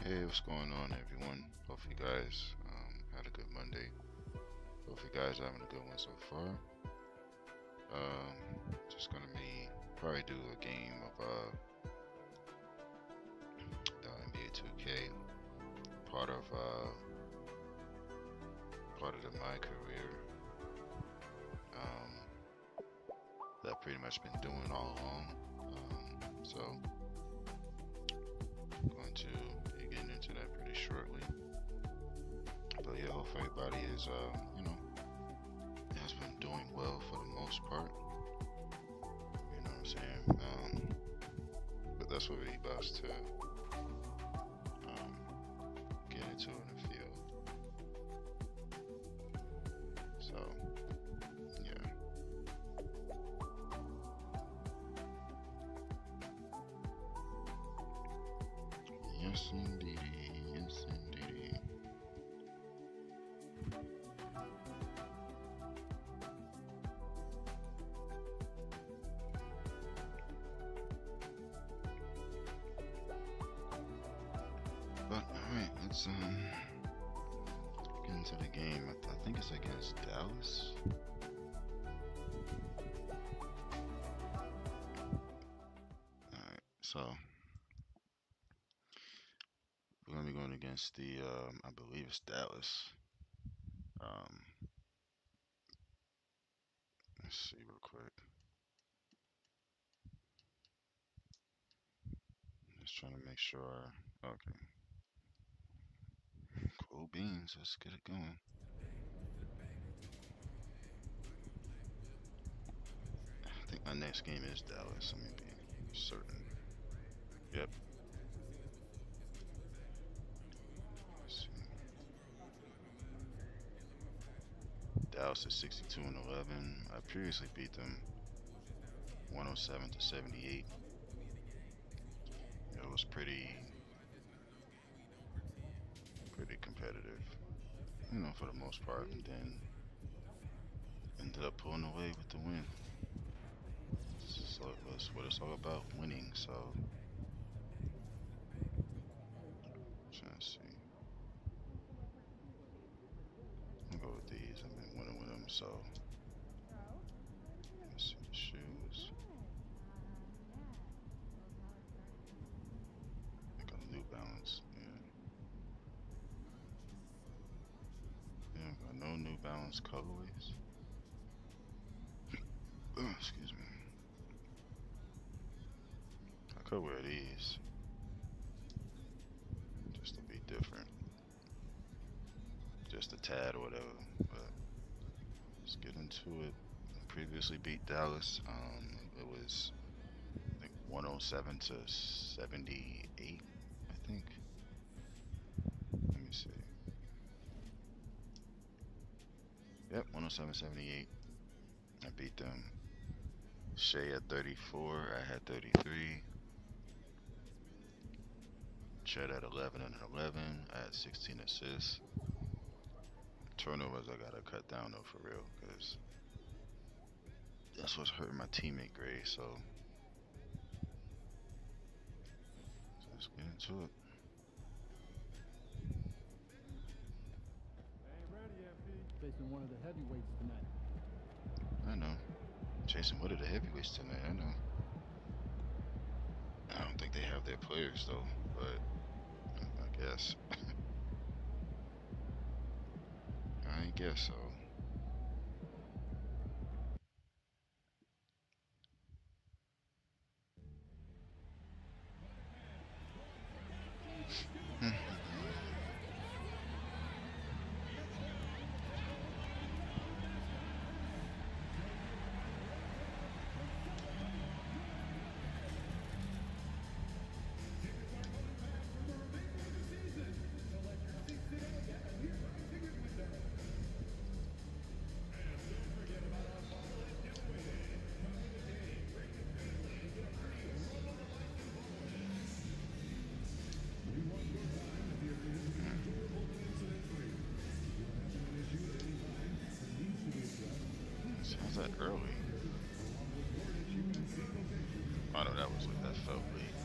Hey, what's going on, everyone? Hope you guys had a good Monday. Hope you guys are having a good one so far. Just gonna be probably do a game of NBA 2K, part of the MyCareer that I've pretty much been doing all along. So I'm going to be getting into that pretty shortly. But yeah, hopefully everybody is has been doing well for the most part. You know what I'm saying? But that's what we're about to get into in a few. So yeah. Yes indeedy, yes indeedy. But alright, let's get into the game. I think it's against Dallas. Alright, so we're gonna be going against the I believe it's Dallas. Um, let's see real quick. Just trying to make sure. Okay, cool beans. Let's get it going. I think my next game is Dallas. Let me be certain. Yep. Let's see. Dallas is 62-11. I previously beat them 107-78. It was pretty competitive, for the most part, and then ended up pulling away with the win. So that's what it's all about, winning. So, trying to see. I'll go with these. I've been winning with them, so let's see the shoes. I got a New Balance. Yeah, got no New Balance colorways. Oh, excuse me. I could wear these just to be different, just a tad or whatever. But let's get into it. I previously beat Dallas. It was I think 107-78. I think. Let me see. Yep, 107-78. I beat them. Shea at 34. I had 33. Chet at 11 and 11. I had 16 assists. Turnovers I gotta cut down though for real, because that's what's hurting my teammate grade. So let's get into it. Facing one of the heavyweights tonight. I know. Chasing one of the heavyweights tonight. I know. I don't think they have their players though, but I guess. I guess so. Sounds that early. I know that felt late.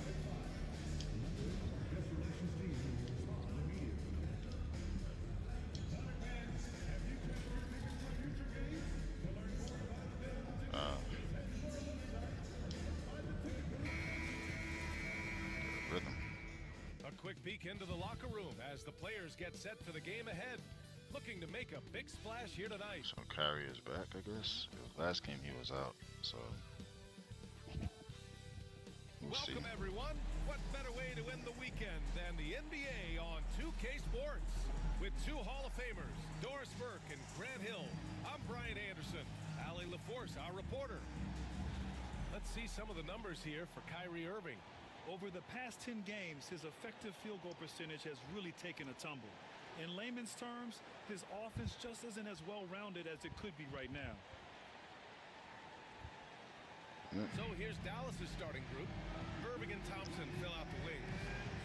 quick peek into the locker room as the players get set for the game ahead. Looking to make a big splash here tonight. So Kyrie is back, I guess. Last game he was out, so we'll see. Welcome everyone. What better way to end the weekend than the NBA on 2K Sports? With two Hall of Famers, Doris Burke and Grant Hill. I'm Brian Anderson. Allie LaForce, our reporter. Let's see some of the numbers here for Kyrie Irving. Over the past 10 games, his effective field goal percentage has really taken a tumble. In layman's terms, his offense just isn't as well-rounded as it could be right now. So here's Dallas's starting group. Irving and Thompson fill out the wings.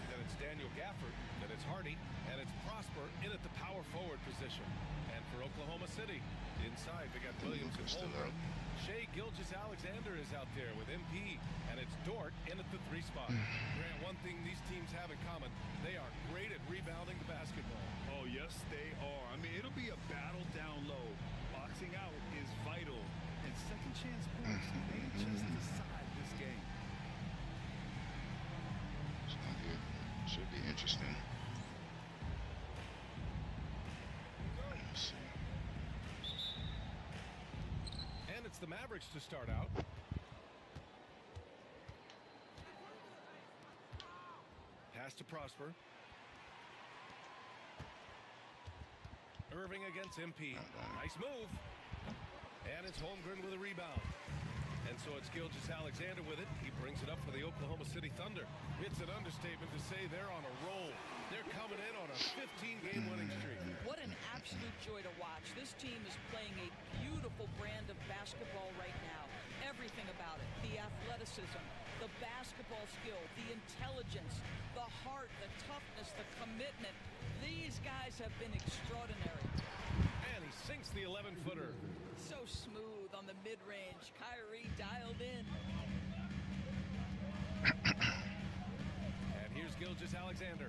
Then it's Daniel Gafford, then it's Hardy, and it's Prosper in at the power forward position. And for Oklahoma City, inside they got Williams and Holmgren. Shai Gilgeous-Alexander is out there with MP, and it's Dort in at the 3 spot. Grant, one thing these teams have in common, they are great at rebounding the basketball. Oh, yes, they are. I mean, it'll be a battle down low. Boxing out is vital, and second chance points may just decide this game. Should be interesting. Let's see. And it's the Mavericks to start out. Pass to Prosper. Irving against MP. Nice move. And it's Holmgren with a rebound. And so it's Gilgeous-Alexander with it. He brings it up for the Oklahoma City Thunder. It's an understatement to say they're on a roll. They're coming in on a 15-game winning streak. What an absolute joy to watch. This team is playing a beautiful brand of basketball right now. Everything about it. The athleticism, the basketball skill, the intelligence, the heart, the toughness, the commitment. These guys have been extraordinary. And he sinks the 11-footer. So smooth on the mid-range. Kyrie dialed in. And here's Gilgeous-Alexander.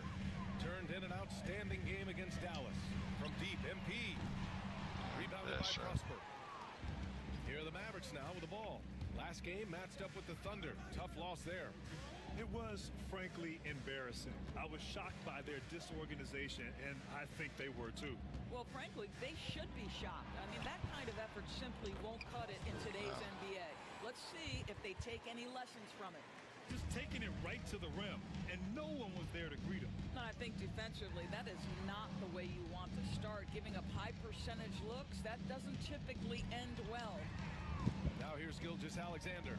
Turned in an outstanding game against Dallas. From deep, MP. Rebounded by Prosper. Here are the Mavericks now with the ball. Last game matched up with the Thunder. Tough loss there. It was, frankly, embarrassing. I was shocked by their disorganization, and I think they were too. Well, frankly, they should be shocked. I mean, that kind of effort simply won't cut it in today's NBA. Let's see if they take any lessons from it. Just taking it right to the rim, and no one was there to greet him. And I think defensively, that is not the way you want to start. Giving up high percentage looks, that doesn't typically end well. Now here's Gilgeous-Alexander.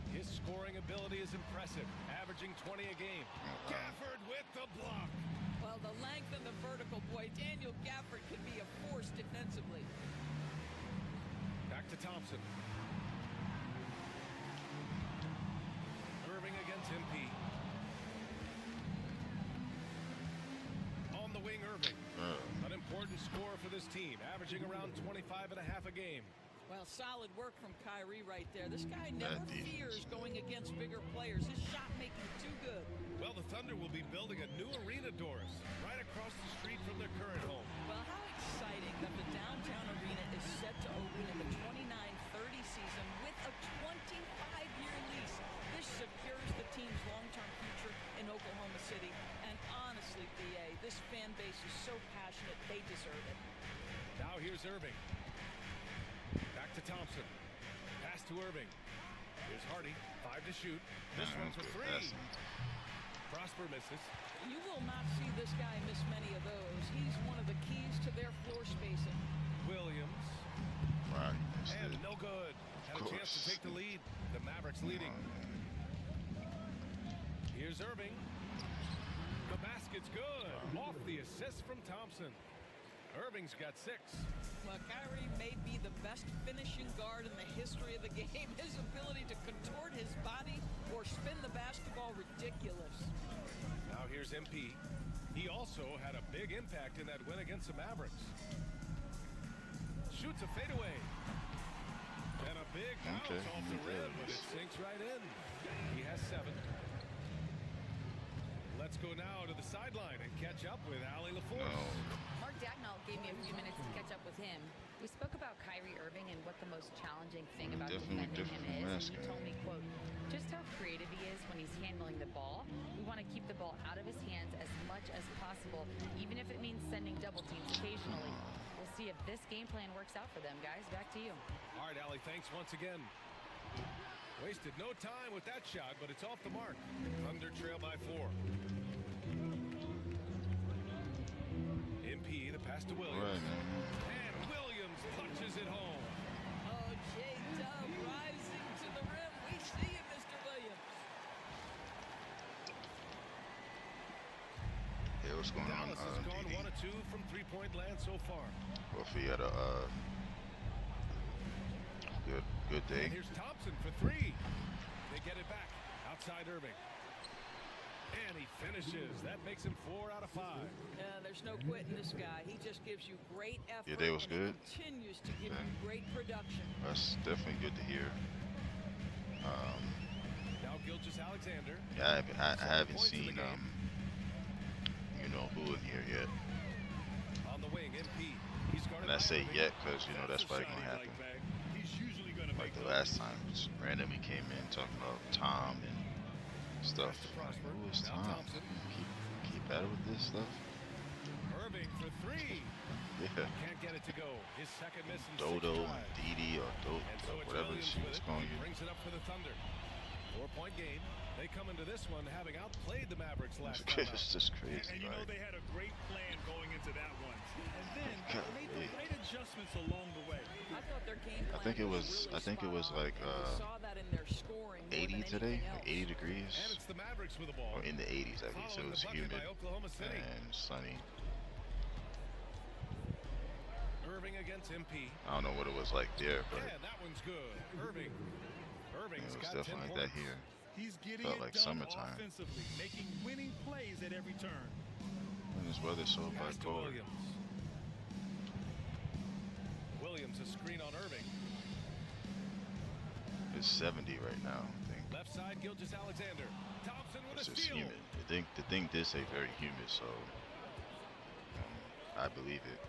His scoring ability is impressive, averaging 20 a game. Gafford with the block. Well, the length and the vertical, boy, Daniel Gafford can be a force defensively. Back to Thompson. Irving against MP. On the wing, Irving. An important score for this team, averaging around 25 and a half a game. Well, solid work from Kyrie right there. This guy never fears going against bigger players. His shot making too good. Well, the Thunder will be building a new arena, Doris, right across the street from their current home. Well, how exciting that the downtown arena is set to open in the 29-30 season with a 25-year lease. This secures the team's long-term future in Oklahoma City. And honestly, BA, this fan base is so passionate, they deserve it. Now here's Irving. Back to Thompson. Pass to Irving. Here's Hardy. 5 to shoot. This one's for 3. Prosper misses. You will not see this guy miss many of those. He's one of the keys to their floor spacing. Williams. Right. And no good. Had a chance to take the lead. The Mavericks leading. Here's Irving. The basket's good. Off the assist from Thompson. Irving's got 6. Well, Kyrie may be the best finishing guard in the history of the game. His ability to contort his body or spin the basketball, ridiculous. Now here's MP. He also had a big impact in that win against the Mavericks. Shoots a fadeaway. And a big bounce off the rim, but it sinks right in. He has 7. Let's go now to the sideline and catch up with Allie LaForce. Mark Dagnall gave me a few minutes to catch up with him. We spoke about Kyrie Irving and what the most challenging thing about defending him is. And he told me, quote, just how creative he is when he's handling the ball. We want to keep the ball out of his hands as much as possible, even if it means sending double teams occasionally. We'll see if this game plan works out for them, guys. Back to you. All right, Allie, thanks once again. Wasted no time with that shot, but it's off the mark. Thunder trail by 4. MP, the pass to Williams. And Williams punches it home. Oh, J-Dub rising to the rim. We see you, Mr. Williams. Yeah, what's going on? Dallas has gone 1 of 2 from three-point land so far. Well, if he had a good day. And here's Thompson for 3. They get it back outside Irving. And he finishes. That makes him 4 out of 5. There's no quitting this guy. He just gives you great effort. Your day was good. Continues to give you great production. That's definitely good to hear. Now Gilgeous-Alexander. Yeah, I haven't seen you know who in here yet. On the wing, MP. He's guarded And I by say Irving. yet because you know that's probably gonna happen. He's usually going to Like make the last time, just randomly came in talking about Tom and stuff. Pass to Like, Prosper. who is Now Tom? Thompson. Keep at it with this stuff. Irving for 3. Yeah. Can't get it to go. His second miss in 6 Dodo and tries. Didi or And so it's whatever Williams she with was it. calling He you. brings it up for the Thunder. 4-point game. They come into this one having outplayed the Mavericks last time out. It's just crazy. And you know Like, they had a great plan going into that one. And then God, made hey. great adjustments along the way. I thought their game plan I think it was really spot on, like and we saw that in their scoring more 80 than today, anything like else. 80 degrees, And it's the Mavericks with the ball. or in the 80s at least. It Following was the bucket humid by Oklahoma City. and sunny. Irving against MP. I don't know what it was like there, but Yeah, that one's good. Irving's it was got 10 definitely like points. that here. He's getting Felt it like done summertime. offensively, making winning plays at every turn. And this weather's so Pass to bipolar. Williams. Williams a screen on Irving. It's 70 right now, I think. Left side, Gilgeous-Alexander. Thompson with It's a just steal. humid. The thing did say very humid, so I believe it.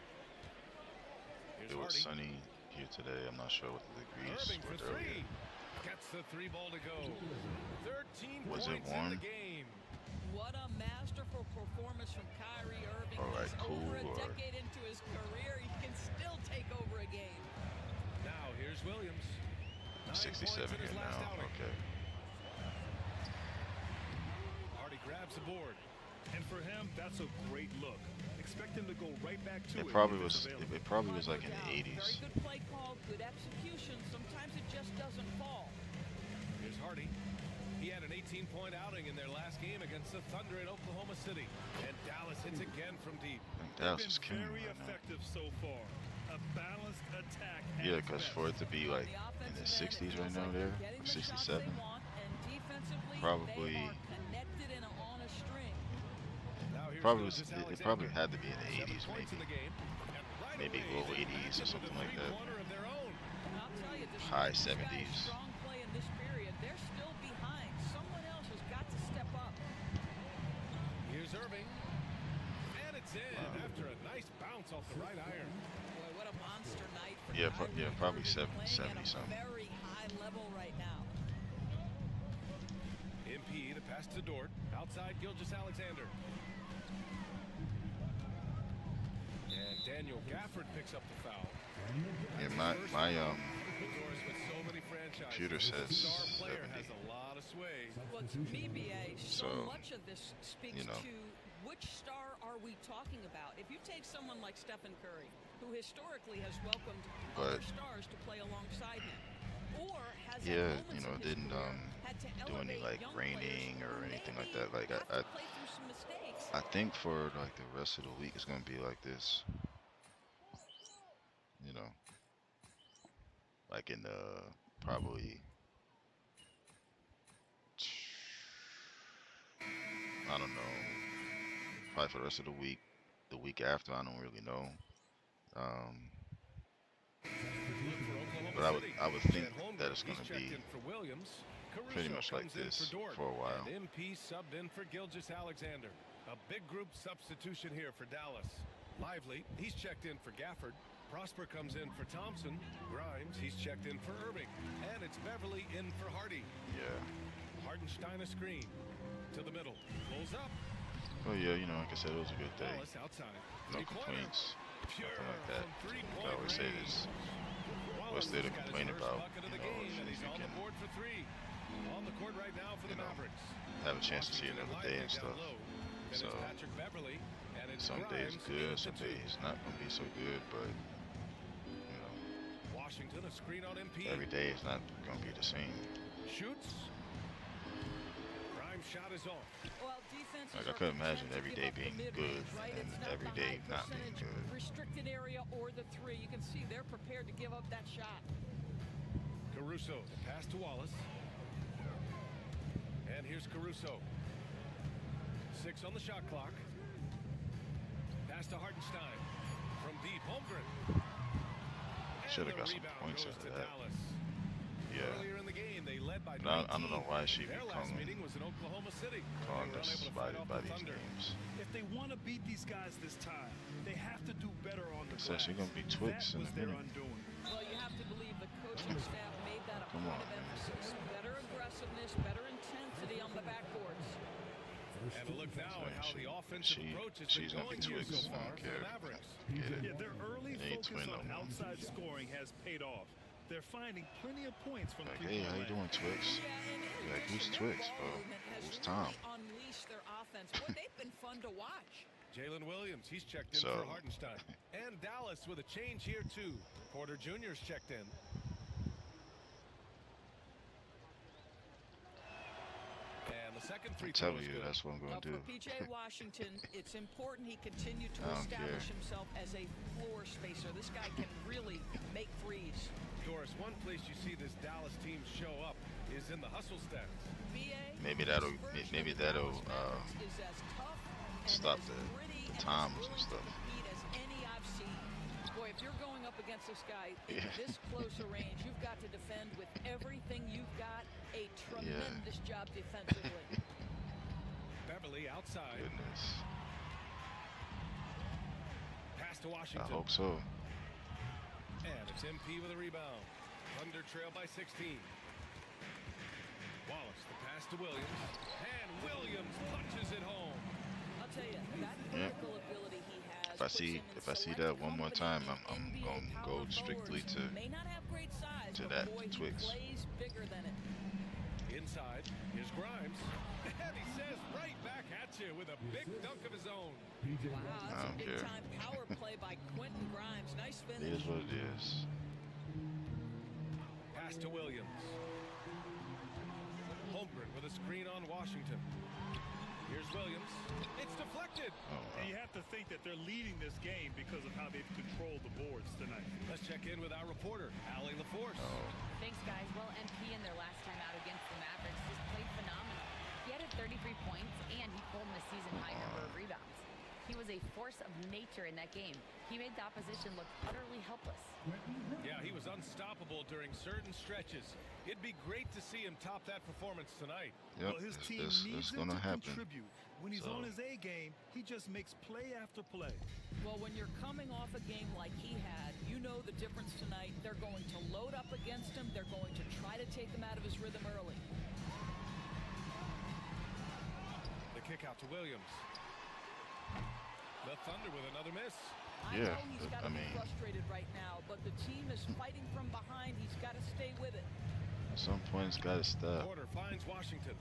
Here's It was Hardy. sunny here today. I'm not sure what the degrees Irving for were 3. earlier. Gets the 3-ball to go. 13 Was it points warm? in the game. What a masterful performance from Kyrie Irving. All right, He's cool, over a or- decade into his career. He can still take over a game. Now here's Williams. 9 points 67 in his here last now. outing. Okay. Hardy grabs the board. And for him, that's a great look. Expect him to go right back to it. It probably if it's was. available. It probably was No like in the doubt. 80s. Very good play call, good execution. Sometimes it just doesn't fall. Here's Hardy. He had an 18-point outing in their last game against the Thunder in Oklahoma City. And Dallas hits again from deep. I think They've Dallas been is killing very right now. effective so far. A balanced attack. at Yeah, its because best. for it to be like On the in the offensive end, 60s it right feels now like there, they're getting or the shots 67, they want, and defensively, probably- they are connected and on a string. Now here's probably was. Gilgeous-Alexander. It probably had to be in the 7 80s, points in maybe. the game. And right Maybe away, low they 80s or connect with something a like that. three-pointer of their own. And I'll tell you, despite High these guys' 70s. strong play in this period, they're still behind. Someone else has got to step up. Here's Irving. And it's in after a nice bounce off the right iron. Boy, what a monster night for Yeah, Kyrie probably Irving, 70 playing at a something. very high level right now. MP, the pass to Dort. Outside, Gilgeous-Alexander. And Daniel Gafford picks up the foul. Yeah, my Doris with so many franchises, computer this says star player 70. has a lot of sway. Well, to me, BA, so So, much of this speaks you know. to which star are we talking about? If you take someone like Stephen Curry, who historically has welcomed other But- stars to play alongside him, or has Yeah, at moments you know, in his didn't, career had to do any, elevate like, young raining players or who anything like maybe that. Like, have I to play through some mistakes. I think for like the rest of the week it's gonna be like this. You know, like in the probably I don't know, probably for the rest of the week after I don't really know. But I would think that it's gonna be pretty much like this for a while. And MP subbed in for Gilgeous-Alexander. A big group substitution here for Dallas. Lively, he's checked in for Gafford. Prosper comes in for Thompson. Grimes, he's checked in for Irving. And it's Beverly in for Hardy. Yeah. Hartenstein a screen. To the middle. Pulls up. Oh yeah, you know, like I said, it was a good day. Dallas outside. No complaints. Nothing like that. I always say this. What's there to complain about? You know, if you can On the court right now for the Mavericks. have a chance to see another day and stuff. So some days good, some days not gonna be so good, but you know, Washington a screen on MP. every day is not gonna be the same. Shoots. Grimes shot is off. Well, defenses Like I are couldn't imagine content to every give day up the being mid-range, good right? and It's not every the day high not being percentage good. restricted area or the three. You can see they're prepared to give up that shot. Caruso, the pass to Wallace. And here's Caruso. 6 on the shot clock. Pass to Hartenstein. From deep, Holmgren. Should have And got the some rebound points goes out to of that. Dallas. Yeah. Earlier in the game, they led by But I 19. don't know why she be Their last calling meeting was in Oklahoma City. calling They were us unable to fight off by the these Thunder. names. If they want to beat these guys this time, they have to do better on the It's glass. actually gonna be Twix That in was a their minute. undoing. Well, you have to believe the coaching staff made that a Come point on, of man. emphasis. Better aggressiveness, better intensity on the backboards. And a look now at how the offensive approach has she's been gonna be going here Twix. so I far don't for care. the Mavericks. Get it. Yeah, their early They ain't focus twin on no more. outside scoring has paid off. They're finding plenty of points from Like, three-point hey, how you land. doing, Twix? Yeah, and in Like, who's addition, their Twix, ball bro? movement has Who's really Tom? unleashed their offense. Boy, they've been fun to watch. Jalen Williams, he's checked in So- for Hartenstein. And Dallas with a change here, too. Porter Jr.'s checked in. And the second free I'm throw telling is you, good. that's what I'm Now, gonna do. for P.J. Washington, it's important he continue to I don't establish care. himself as a floor spacer. This guy can really make threes. Doris, one place you see this Dallas team show up is in the hustle stats. BA, Maybe this that'll- version maybe of the that'll, Dallas Mavericks is as tough and stop as the gritty and as times and willing to stuff. compete as any I've seen. Boy, if you're going up against this guy in Yeah. this close a range, you've got to defend with everything you've got. A tremendous job defensively. Beverly outside. Goodness. Pass to I Washington. hope so. And it's MP with a rebound. Thunder trail by 16. Wallace, the pass to Williams. And Williams punches it home. I'll tell you, that Yeah. vertical ability he has. If I puts see- him in if I see select that one more company time, in I'm NBA gonna power go strictly forwards. to- May not have great size, to but that boy, he Twix. plays bigger than it. Inside, here's Grimes. And he says right back at you with a big dunk of his own. Wow, I that's a don't care. big-time power play by Quentin Grimes. Nice It finish. is what it is. Pass to Williams. Holmgren with a screen on Washington. Here's Williams. It's deflected. Oh, And you have to think that they're leading this game because of how they've controlled the boards tonight. Let's check in with our reporter, Allie LaForce. Thanks, guys. Well, MP in their last time out against the Mavericks just played phenomenal. He had 33 points, and he pulled in the season-high number of rebounds. He was a force of nature in that game. He made the opposition look utterly helpless. Yeah, he was unstoppable during certain stretches. It'd be great to see him top that performance tonight. Yep, Well, his it's, team it's, needs it's him gonna to happen. contribute. When he's So- on his A game, he just makes play after play. Well, when you're coming off a game like he had, you know the difference tonight. They're going to load up against him. They're going to try to take him out of his rhythm early. The kick out to Williams. The Thunder with another miss. I Yeah, know he's got I to be mean- frustrated right now, but the team is fighting from behind. He's got to stay with it. At some point, it's gotta stop. Porter finds Washington.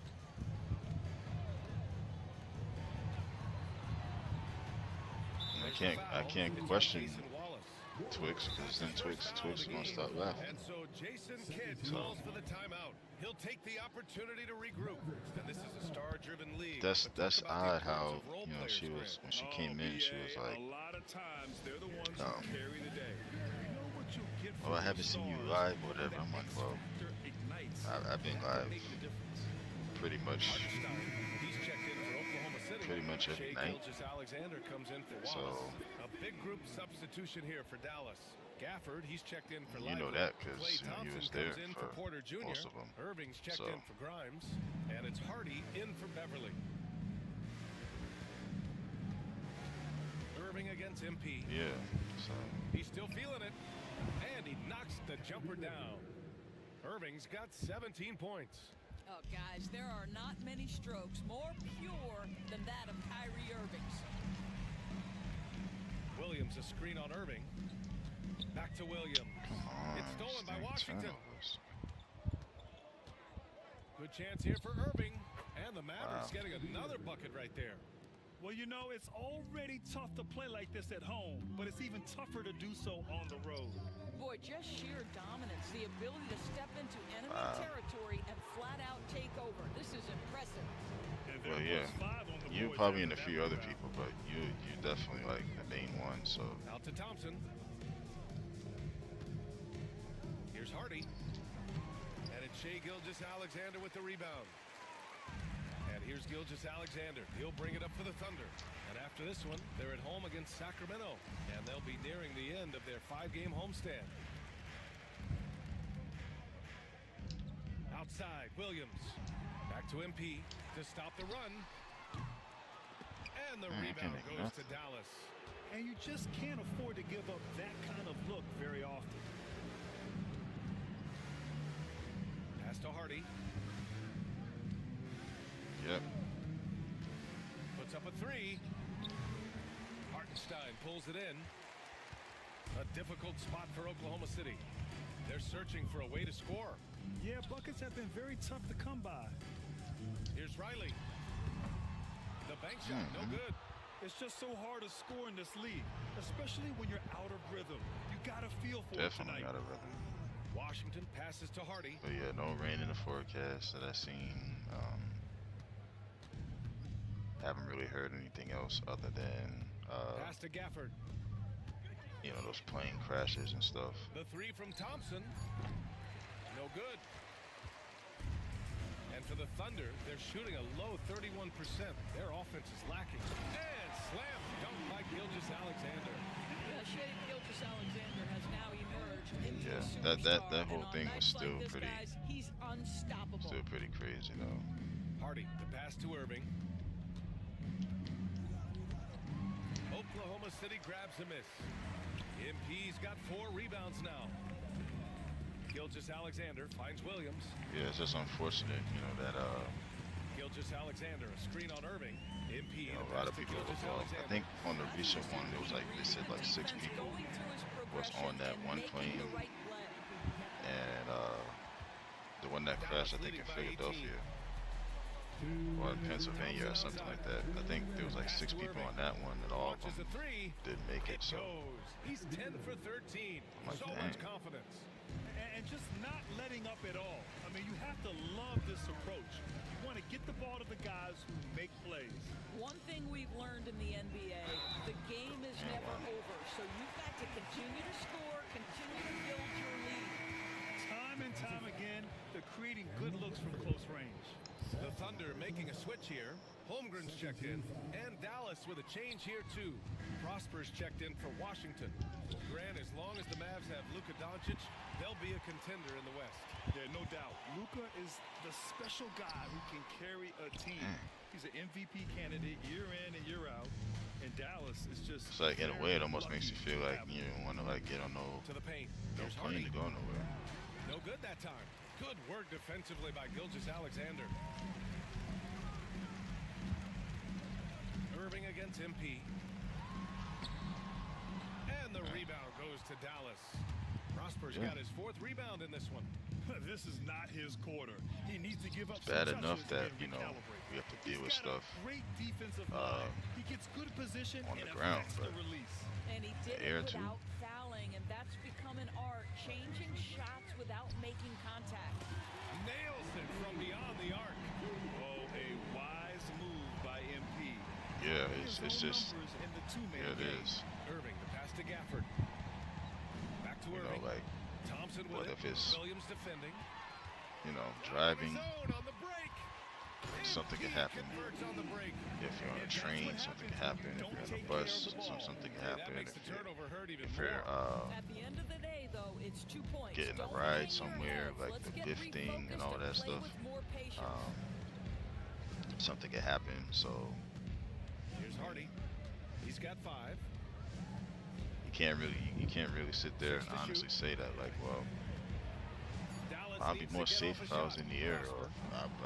And There's the I foul. can't It's on question Jason Wallace. Twix, because then Twix gonna start laughing. And so Jason Kidd calls for the timeout. He'll take the opportunity to regroup. And this is a star-driven league. That's but talk about the odd importance how of role she players, was Grant. when she came in. She was like, a lot of times they're the ones Um, who carry the day. You know what you get "Oh, from I haven't the seen you stars, live, whatever." that I'm like, X "Well, factor ignites. I've been That live can make the difference. pretty much Hartenstein, he's checked in for Oklahoma City. Pretty much every Shea night. Gilgeous-Alexander comes in for So- Wallace. A big group substitution here for Dallas. Gafford, he's checked in for You know Lively. that 'cause, Klay you know, he Thompson was there comes in for Porter Jr. most of 'em. Irving's checked So- in for Grimes. And it's Hardy in for Beverly. Irving against MP. yeah. So He's still feeling it. And he knocks the jumper down. Irving's got 17 points. Oh, guys, there are not many strokes more pure than that of Kyrie Irving's. Williams, a screen on Irving. Back to Williams. It's stolen by Washington. Good chance here for Irving. And the Mavericks getting another bucket right there. Well, you know, it's already tough to play like this at home, but it's even tougher to do so on the road. Boy, just sheer dominance, the ability to step into enemy territory and flat out take over. This is impressive. Well, yeah, you probably and a few other people, but you definitely like the main one. So out to Thompson. Here's Hardy, and it's Shai Gilgeous-Alexander with the rebound. And here's Gilgeous-Alexander. He'll bring it up for the Thunder. And after this one, they're at home against Sacramento. And they'll be nearing the end of their 5-game homestand. Outside, Williams. Back to MP to stop the run. And the rebound goes to Dallas. And you just can't afford to give up that kind of look very often. Pass to Hardy. Yep. Puts up a three. Hartenstein pulls it in. A difficult spot for Oklahoma City. They're searching for a way to score. Yeah, buckets have been very tough to come by. Here's Riley. The bank shot, no good. It's just so hard to score in this league, especially when you're out of rhythm. You got to feel for it tonight. Definitely out of rhythm. Washington passes to Hardy. But yeah, no rain in the forecast that I've seen. Haven't really heard anything else other than pass to Gafford. you know, those plane crashes and stuff. The three from Thompson. No good. And for the Thunder, they're shooting a low 31%. Their offense is lacking. And slam dunk by Gilgeous-Alexander. Yeah, Shai Gilgeous-Alexander has now emerged into a Yeah, that whole thing was still like this, pretty, guys, he's unstoppable. still pretty crazy though. Hardy, the pass to Irving. Oklahoma City grabs a miss. MP's got 4 rebounds now. Gilgeous-Alexander finds Williams. Yeah, it's just unfortunate, you know, that Gilgeous-Alexander, a screen on Irving. MP, you know, a lot of people were involved. I think on the recent one, there was like, they said like 6 people was on that one plane, and the one that crashed, I think in Philadelphia or in Pennsylvania or something like that. I think there was like 6 people on that one, and all of them didn't make it. So he's 10 for 13. Like, so much confidence. And just not letting up at all. I mean, you have to love this approach. You want to get the ball to the guys who make plays. One thing we've learned in the NBA, the game is never over. So you've got to continue to score, continue to build your lead. Time and time again, they're creating good looks from close range. The Thunder making a switch here. Holmgren's checked in, and Dallas with a change here too. Prosper's checked in for Washington. Grant, as long as the Mavs have Luka Doncic, they'll be a contender in the West. Yeah, no doubt. Luka is the special guy who can carry a team. He's an MVP candidate year in and year out. And Dallas is just... it's like, in a way, it almost makes you feel like you don't want to like get on no paint. plane to go nowhere. No good that time. Good work defensively by Gilgeous-Alexander. Irving against MP. And the rebound goes to Dallas. Prosper's got his 4th rebound in this one. This is not his quarter. He needs to give up It's bad some enough touches that, and you know, recalibrate. we have to deal with He's got stuff a great defensive line. He gets good position on and the ground, affects but the release. And he did air it too. without fouling, and that's become an art, changing shots without making contact. Nails it from beyond the arc. Oh, a wise move by MP. Yeah, it's just, In the two-man yeah, it game. is. Irving, the pass to Gafford. Back to You know, Irving. like, Thompson with what it. if it's, Williams defending. you know, driving, Zone on the break. something can happen. Converts on the break. If you're on a train, something can happen. If you're on a bus, something can That happen. makes the turnover hurt even If you're At the end of the day, though, it's 2 points. getting a Don't ride hang your somewhere, heads. like Let's the get lifting and refocused all that play stuff, with more patience. something can happen. So Here's Hardy. He's got 5. you can't really sit there and honestly say that, like, well, Dallas I'll be more safe if I was in the air, or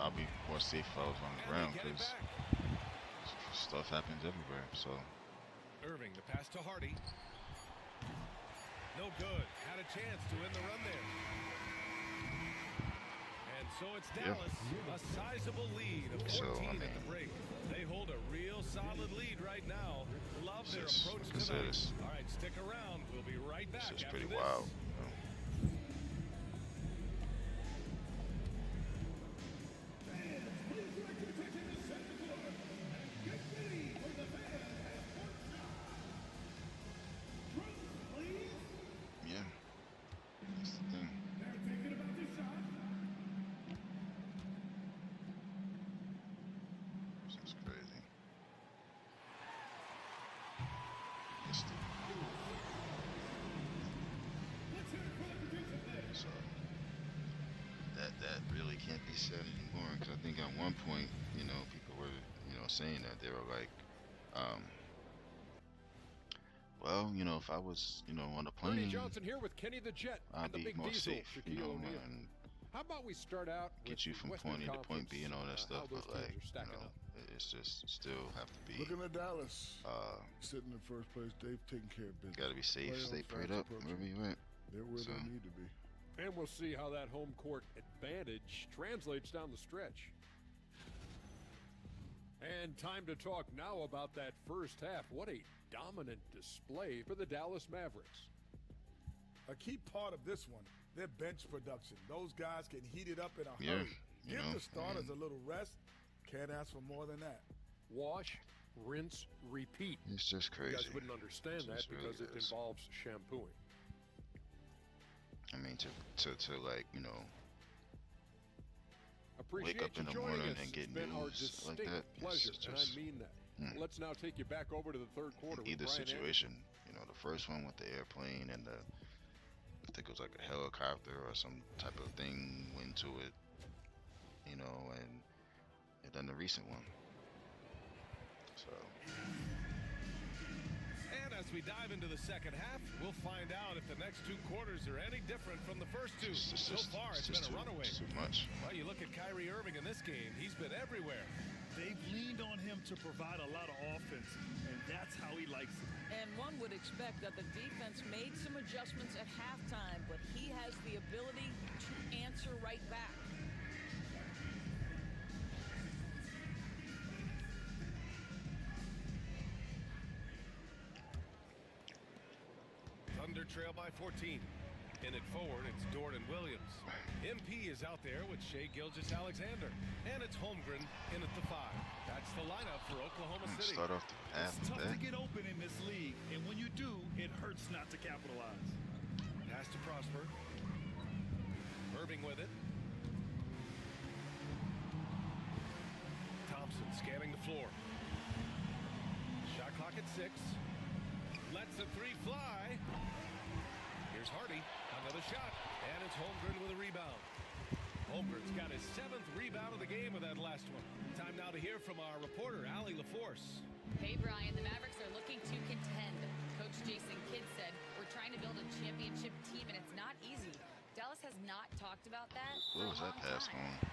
I'll be more safe if I was on the ground, because stuff happens everywhere. So Irving, the pass to Hardy. No good. Had a chance to win the run there. And so it's Dallas, a sizable lead of 14 at the break. They hold a real solid lead right now. Love their approach tonight. All right, stick around. We'll be right back after this. This is pretty wild. That really can't be said anymore, because I think at one point, you know, people were, you know, saying that they were like, well, you know, if I was, you know, on a plane, Johnson here with Kenny the Jet, I'd be more safe, you know, and how about we start out get you from point A to point B and all that stuff, but like, you know, it's just still have to be. Looking at Dallas, sitting in first place, they've taken care of business. Got to be safe, stay prayed up wherever you went. They're where they need to be. And we'll see how that home court advantage translates down the stretch. And time to talk now about that first half. What a dominant display for the Dallas Mavericks. A key part of this one, their bench production. Those guys can heat it up in a hurry. Give the starters a little rest. Can't ask for more than that. Wash, rinse, repeat. It's just crazy. You guys wouldn't understand that because it involves shampooing. I mean, to like, you know, wake up in the morning and get news like that. Pleasure, and I mean that. Let's now take you back over to the third quarter. In either situation, you know, the first one with the airplane and the, I think it was like a helicopter or some type of thing went to it, you know, and then the recent one. So. As we dive into the second half, we'll find out if the next two quarters are any different from the first two. So far, it's been a runaway. Too much. Well, you look at Kyrie Irving in this game, he's been everywhere. They've leaned on him to provide a lot of offense, and that's how he likes it. And one would expect that the defense made some adjustments at halftime, but he has the ability to answer right back. Thunder trail by 14. In it forward, it's Dort and Williams. MP is out there with Shai Gilgeous-Alexander. And it's Holmgren in at the 5. That's the lineup for Oklahoma City. Start off the half. It's tough to get open in this league, and when you do, it hurts not to capitalize. Pass to Prosper. Irving with it. Thompson scanning the floor. Shot clock at 6. Lets the 3 fly. Here's Hardy. Another shot. And it's Holmgren with a rebound. Holmgren's got his 7th rebound of the game with that last one. Time now to hear from our reporter, Allie LaForce. Hey, Brian. The Mavericks are looking to contend. Coach Jason Kidd said, we're trying to build a championship team, and it's not easy. Dallas has not talked about that for a long time.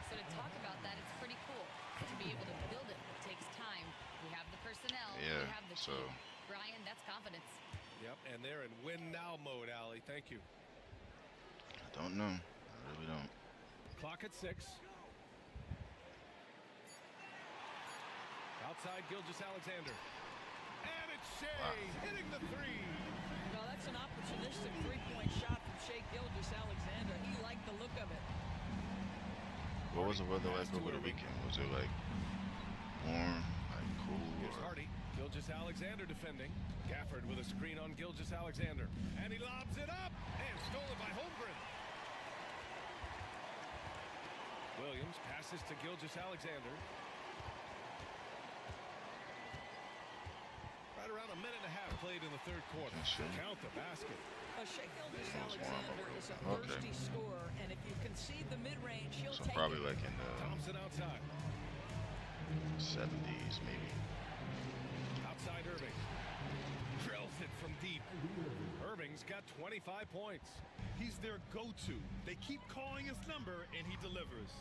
So to talk about that, it's pretty cool. To be able to build it takes time. We have the personnel. We have the team. Brian, that's confidence. Yep, and they're in win-now mode, Allie. Thank you. I don't know. I really don't. Clock at 6. Outside Gilgeous-Alexander. And it's Shai hitting the 3. Well, that's an opportunistic three-point shot from Shai Gilgeous-Alexander. He liked the look of it. What was the weather like over the weekend? Was it like warm, like cool? Here's Hardy. Gilgeous-Alexander defending. Gafford with a screen on Gilgeous-Alexander. And he lobs it up. And stolen by Holmgren. Williams passes to Gilgeous-Alexander. Right around a minute and a half played in the third quarter. Count the basket. Shai Gilgeous-Alexander is a thirsty scorer, and if you concede the mid-range, he'll take probably it. Like in the Thompson outside. 70s, maybe. Outside Irving. Drills it from deep. Irving's got 25 points. He's their go-to. They keep calling his number, and he delivers.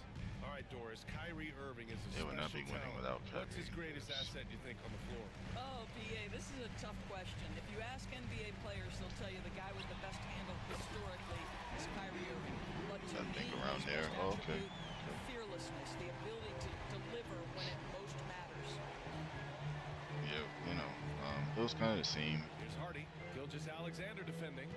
All right, Doris, Kyrie Irving is a They would not be special winning talent. without Kyrie. What's his greatest asset, you think, on the floor? Oh, PA, this is a tough question. If you ask NBA players, they'll tell you the guy with the best handle historically is Kyrie Irving. But to I me, think around his there. best Oh, okay. attribute, fearlessness, the ability to deliver when it most matters. Yeah, you know, it was kind of the same. Here's Hardy. Gilgeous Alexander defending.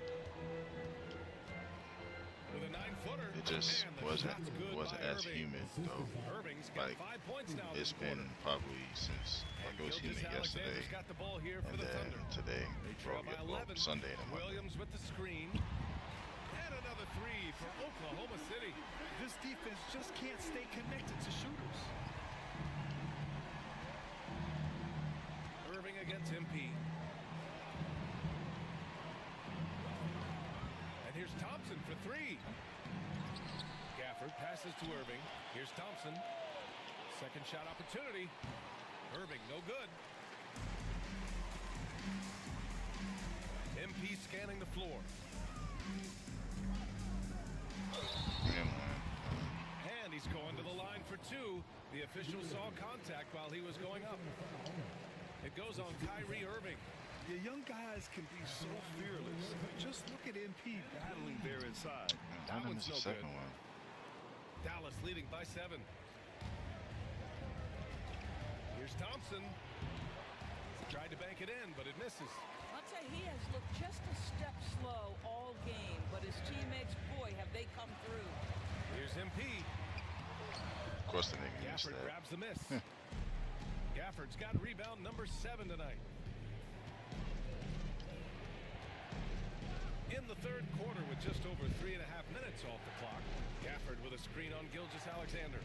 With a 9-footer. It just Man, the wasn't shot's good wasn't by as Irving. humid though. Irving's got Like 5 points now it's this been quarter. probably since like it was Gilgeous humid yesterday, Alexander's got the ball here for and the then Thunder. today, They trail by 11. Sunday and Monday. Williams with the screen. And another three for Oklahoma City. This defense just can't stay connected to shooters. Irving against MP. And here's Thompson for three. Gafford passes to Irving. Here's Thompson. Second shot opportunity. Irving, no good. MP scanning the floor. Yeah, man. And he's going to the line for two. The official saw contact while he was going up. It goes on Kyrie Irving. Your young guys can be so fearless. Just look at MP battling there inside. That That one's was the no second good. one. Dallas leading by 7. Here's Thompson. Tried to bank it in, but it misses. I'll tell you, he has looked just a step slow all game, but his teammates, boy, have they come through. Here's MP. Of course, the nigga missed Gafford that. grabs the miss. Gafford's got rebound number 7 tonight. In the third quarter with just over 3.5 minutes off the clock. Gafford with a screen on Gilgeous Alexander.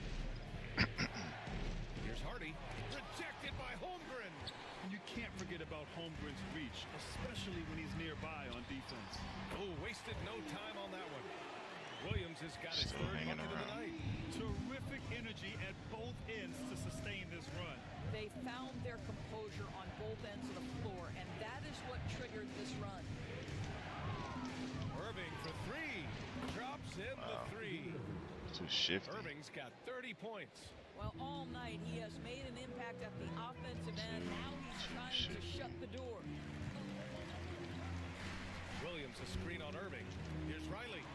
Here's Hardy. Rejected by Holmgren. And you can't forget about Holmgren's reach, especially when he's nearby on defense. Oh, wasted no time on that one. Williams has got his Still third hanging bucket of the around. night. Terrific energy at both ends to sustain this run. They found their composure on both ends of the floor, and that is what triggered this run. Irving for three. Drops in the three. Too shifty. Irving's got 30 points. Well, all night he has made an impact at the offensive end. Now he's trying to shut the door. Williams a screen on Irving. Here's Riley.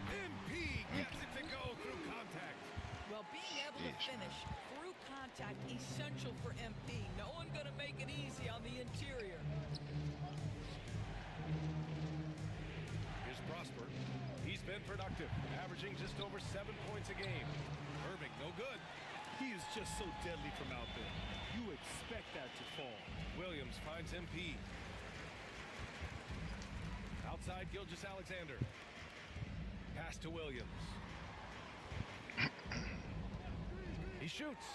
MP gets it to go through contact. Well, being able to finish through contact, essential for MP. No one going to make it easy on the interior. Here's Prosper. He's been productive, averaging just over 7 points a game. Irving, no good. He is just so deadly from out there. You expect that to fall. Williams finds MP. Outside, Gilgeous Alexander. Pass to Williams. He shoots.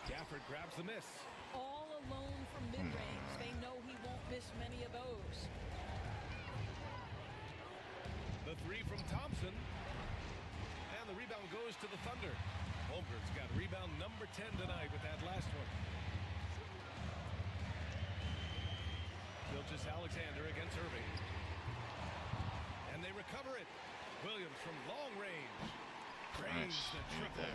Gafford grabs the miss. All alone from mid-range. They know he won't miss many of those. The three from Thompson. And the rebound goes to the Thunder. Holmgren's got rebound number 10 tonight with that last one. Gilgeous Alexander against Irving. And they recover it. Williams from long range. Drains the triple.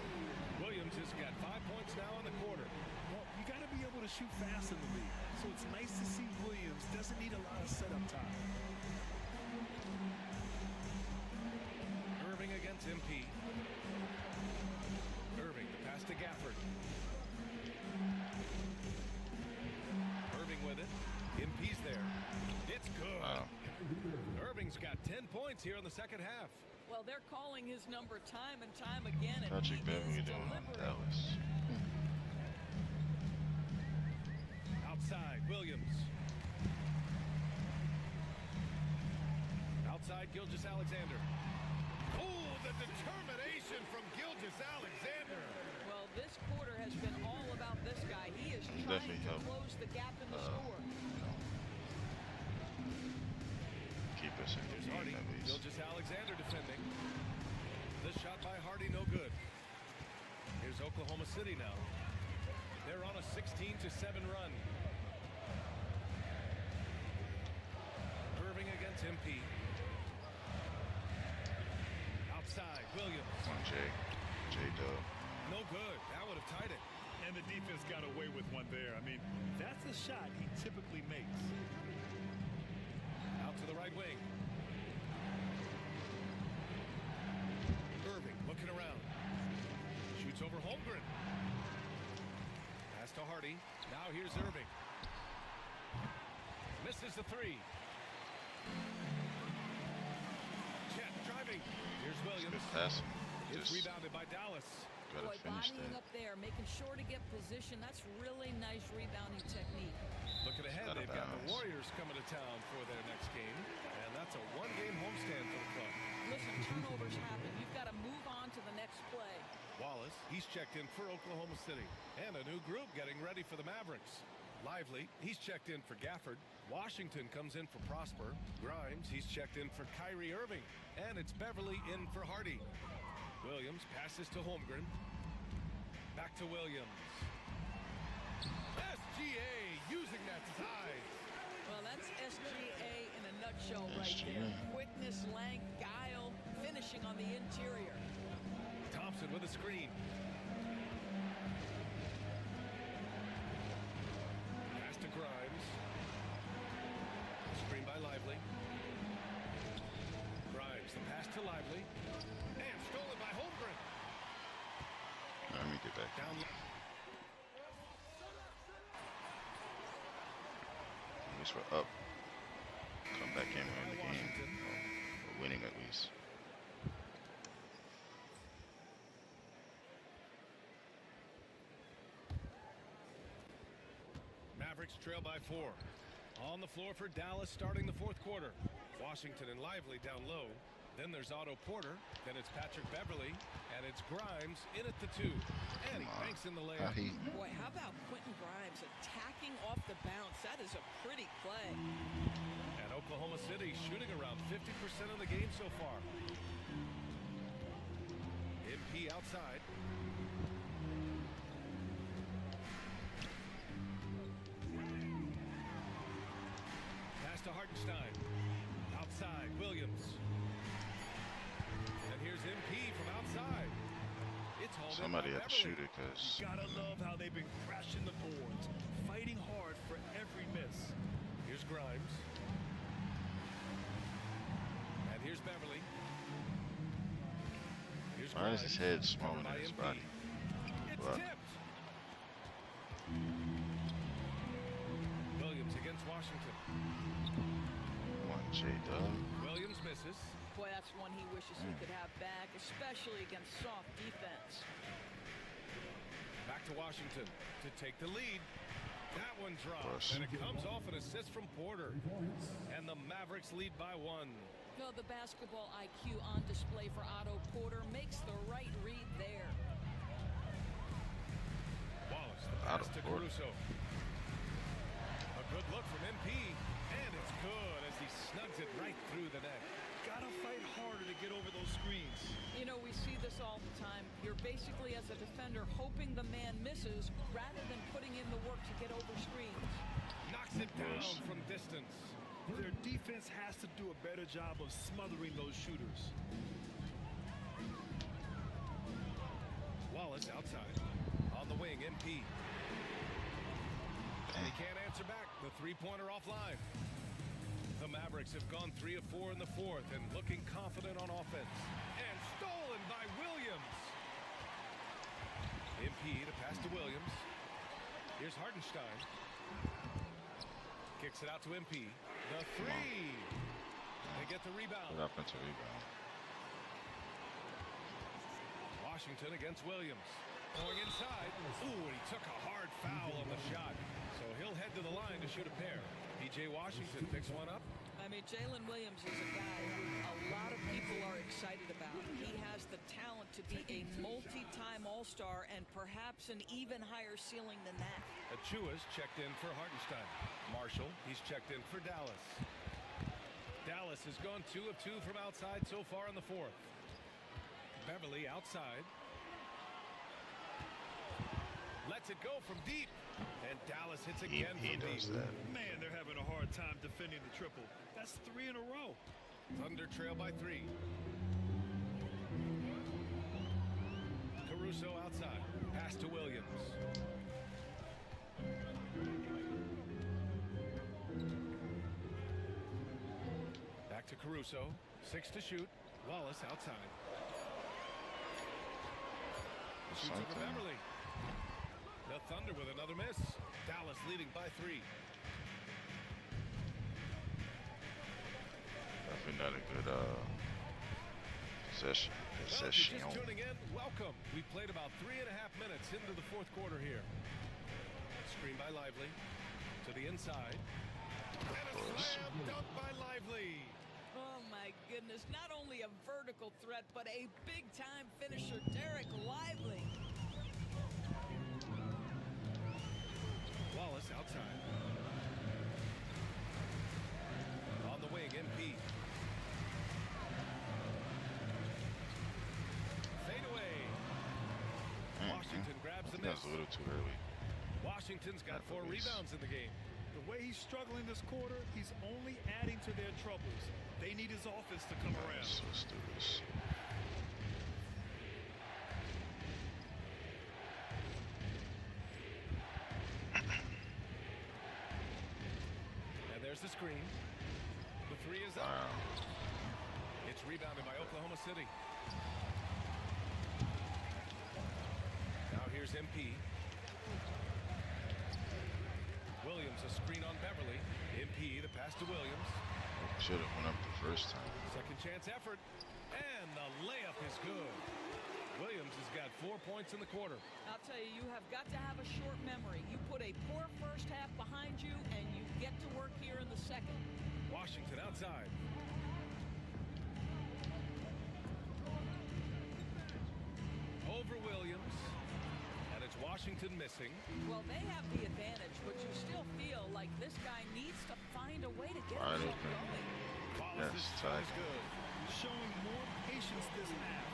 Williams has got 5 points now in the quarter. Well, you got to be able to shoot fast in the league. So it's nice to see Williams doesn't need a lot of setup time. Irving against MP. Irving, the pass to Gafford. Irving with it. MP's there. It's good. Wow. Irving's got 10 points here in the second half. Well, they're calling his number time and time again, and Patrick he Beverly is doing on delivering. Dallas. Outside, Williams. Outside, Gilgeous Alexander. Oh, the determination from Gilgeous Alexander. Well, this quarter has been all about this guy. He is trying Definitely to helped. close the gap in the score. Keep us in the Here's game Hardy. at least. Gilgeous Alexander defending. This shot by Hardy, no good. Here's Oklahoma City now. They're on a 16-7 run. It's MP. Outside, Williams. Come on, Jay. J-Dub. No good. That would have tied it. And the defense got away with one there. I mean, that's a shot he typically makes. Out to the right wing. Irving looking around. Shoots over Holmgren. Pass to Hardy. Now here's Irving. Misses the three. Chet driving. Here's Williams. Good pass. It's Just rebounded by Dallas. gotta Boy, finish bodying that. up there, making sure to get position. That's really nice rebounding technique. Looking ahead, Out of they've got the bounds. Warriors coming to town for their next game. And that's a one-game homestand for the club. Listen, turnovers happen. You've got to move on to the next play. Wallace, he's checked in for Oklahoma City. And a new group getting ready for the Mavericks. Lively, he's checked in for Gafford. Washington comes in for Prosper. Grimes, he's checked in for Kyrie Irving. And it's Beverly in for Hardy. Williams passes to Holmgren. Back to Williams. SGA using that size. Well, that's SGA in a nutshell right there. Quickness, length, guile, finishing on the interior. Thompson with a screen. Pass to Grimes. Screen by Lively. Grimes, the pass to Lively. And stolen by Holmgren. Let me get back. Down. At least we're up. Come back in, win the game. Or winning at least. Mavericks trail by 4. On the floor for Dallas starting the fourth quarter. Washington and Lively down low. Then there's Otto Porter. Then it's Patrick Beverly. And it's Grimes in at the 2. And he banks in the layup. Boy, how about Quentin Grimes attacking off the bounce? That is a pretty play. And Oklahoma City shooting around 50% of the game so far. MP outside. Pass to Hartenstein. Outside, Williams. And here's MP from outside. It's hauled in Somebody by had to Beverly. shoot it because Gotta love how they've been crashing the boards, fighting hard for every miss. Here's Grimes. And here's Beverly. Here's why is his head Grimes, smaller covered than by his MP. body? It's What? tipped. Williams against Washington. One J-Dub. Williams misses. Boy, that's one he wishes he could have back, especially against soft defense. Back to Washington to take the lead. That one drops, Plus. and it comes off an assist from Porter. And the Mavericks lead by 1. No, the basketball IQ on display for Otto Porter makes the right read there. Wallace, the pass Otto to Porter. Caruso. A good look from MP, and it's good as he snugs it right through the net. Gotta fight harder to get over those screens. You know, we see this all the time. You're basically, as a defender, hoping the man misses rather than putting in the work to get over screens. Knocks it down from distance. Their defense has to do a better job of smothering those shooters. Wallace outside. On the wing, MP. And he can't answer back. The three-pointer offline. The Mavericks have gone 3 of 4 in the fourth and looking confident on offense. And stolen by Williams. MP to pass to Williams. Here's Hartenstein. Kicks it out to MP. The three. They get the rebound. Good offensive rebound. Washington against Williams. Going inside. Ooh, and he took a hard foul on the shot. So he'll head to the line to shoot a pair. P.J. Washington picks one up. I mean, Jalen Williams is a guy who a lot of people are excited about. He has the talent to be a multi-time All-Star and perhaps an even higher ceiling than that. Achua's checked in for Hartenstein. Marshall, he's checked in for Dallas. Dallas has gone 2 of 2 from outside so far in the fourth. Beverly outside. lets it go from deep. And Dallas hits He again from does deep. that. Man, they're having a hard time defending the triple. That's 3 in a row. Thunder trail by 3. Caruso outside. Pass to Williams. Back to Caruso. 6 to shoot. Wallace outside. Shoots over Beverly. The Thunder with another miss. Dallas leading by 3. Definitely not a good possession. Well, if you're just tuning in, welcome. We played about 3.5 minutes into the fourth quarter here. Screen by Lively. To the inside. And a slam dunk by Lively. Oh, my goodness. Not only a vertical threat, but a big-time finisher, Derek Lively. Wallace outside. On the wing, MP. Fade away. Washington grabs the miss. That's a little too early. Washington's got 4 rebounds in the game. The way he's struggling this quarter, he's only adding to their troubles. They need his offense to come around. So stupid. And there's the screen. The 3 is up. Wow. It's rebounded by Oklahoma City. Now here's MP. Williams, a screen on Beverly. MP, the pass to Williams. Should have went up the first time. Second chance effort. And the layup is good. Williams has got 4 points in the quarter. I'll tell you, you have got to have a short memory. You put a poor first half behind you, and you get to work here in the second. Washington outside. Over Williams. And it's Washington missing. Well, they have the advantage, but you still feel like this guy needs to find a way to get Wide himself open. going. Wallace's Yes, shot tight. is good. Showing more patience this half.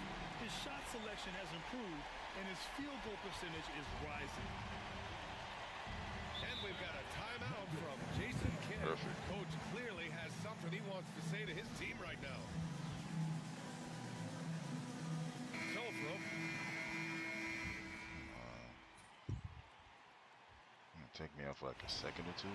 His shot selection has improved, and his field goal percentage is rising. And we've got a timeout from Jason Kidd. Perfect. Coach clearly has something he wants to say to his team right now. So, bro. Take me off for like a second or two.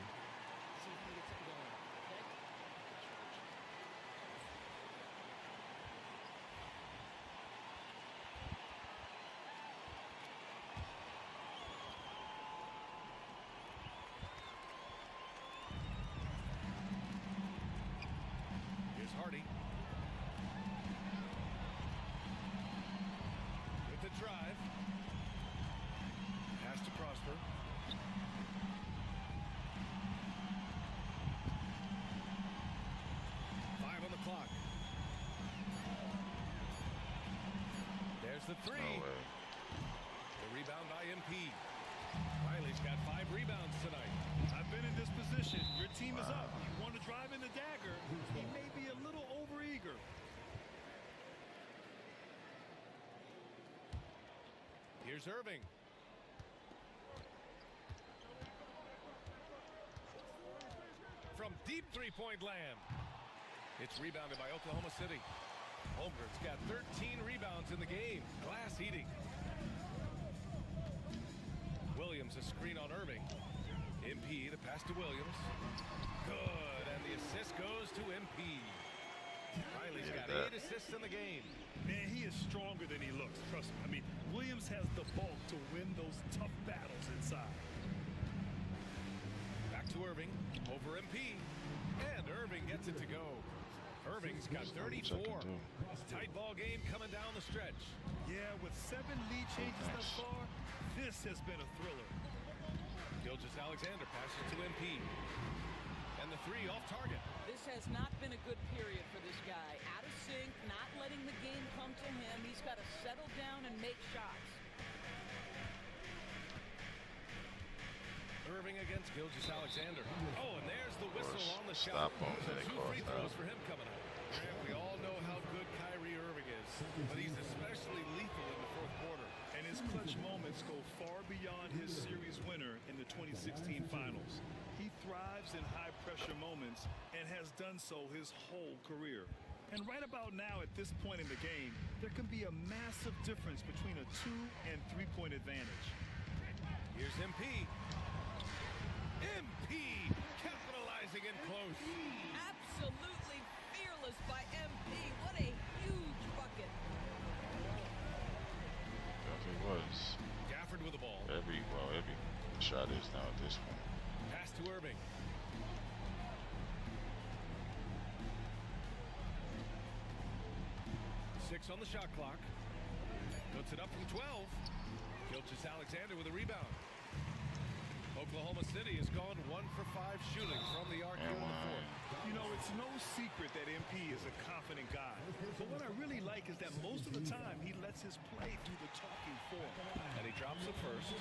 Here's Hardy. With the drive. Pass to Prosper. Clock. There's the 3. No way. The rebound by MP. Riley's got 5 rebounds tonight. I've been in this position. Your team is up. You want to drive in the dagger. He may be a little overeager. Here's Irving. From deep 3-point land. It's rebounded by Oklahoma City. Holmgren's got 13 rebounds in the game. Glass eating. Williams a screen on Irving. MP, the pass to Williams. Good, and the assist goes to MP. Riley's got 8 assists in the game. Man, he is stronger than he looks. Trust me. I mean, Williams has the bulk to win those tough battles inside. Back to Irving. Over MP. And Irving gets it to go. Irving's got 34. Tight ball game coming down the stretch. Yeah, with 7 lead changes thus far, this has been a thriller. Gilgeous-Alexander passes to MP. And the 3 off target. This has not been a good period for this guy. Out of sync, not letting the game come to him. He's got to settle down and make shots. Irving against Gilgeous-Alexander. Oh, and there's the whistle on the shot. Stop him. So 2 free throws for him coming up. And we all know how good Kyrie Irving is, but he's especially lethal in the fourth quarter. And his clutch moments performance go far beyond his series winner in the 2016 finals. He thrives in high-pressure moments and has done so his whole career. And right about now, at this point in the game, there can be a massive difference between a 2- and 3-point advantage. Here's MP. MP capitalizing in close. Absolutely fearless by MP. What a huge bucket. It was. Gafford with the ball. Every shot is now at this point. Pass to Irving. Six on the shot clock. Puts it up from 12. Gilgeous Alexander with a rebound. Oklahoma City has gone 1 for 5 shooting from the arc here in the fourth. You know, it's no secret that MP is a confident guy. But what I really like is that most of the time he lets his play do the talking for him. And he drops it first.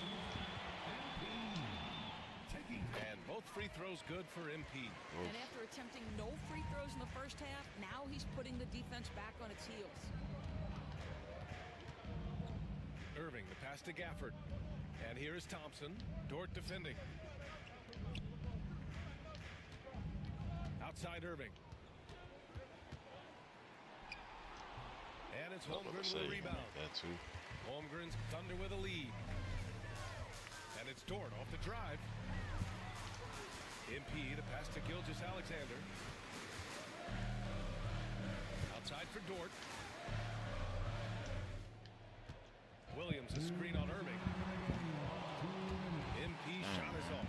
And both free throws good for MP. And after attempting no free throws in the first half, now he's putting the defense back on its heels. Irving, the pass to Gafford. And here is Thompson. Dort defending. Outside Irving. And it's Holmgren with a rebound. That too. Holmgren's Thunder with a lead. And it's Dort off the drive. MP, the pass to Gilgeous Alexander. Outside for Dort. Williams, a screen on Irving. MP shot is off.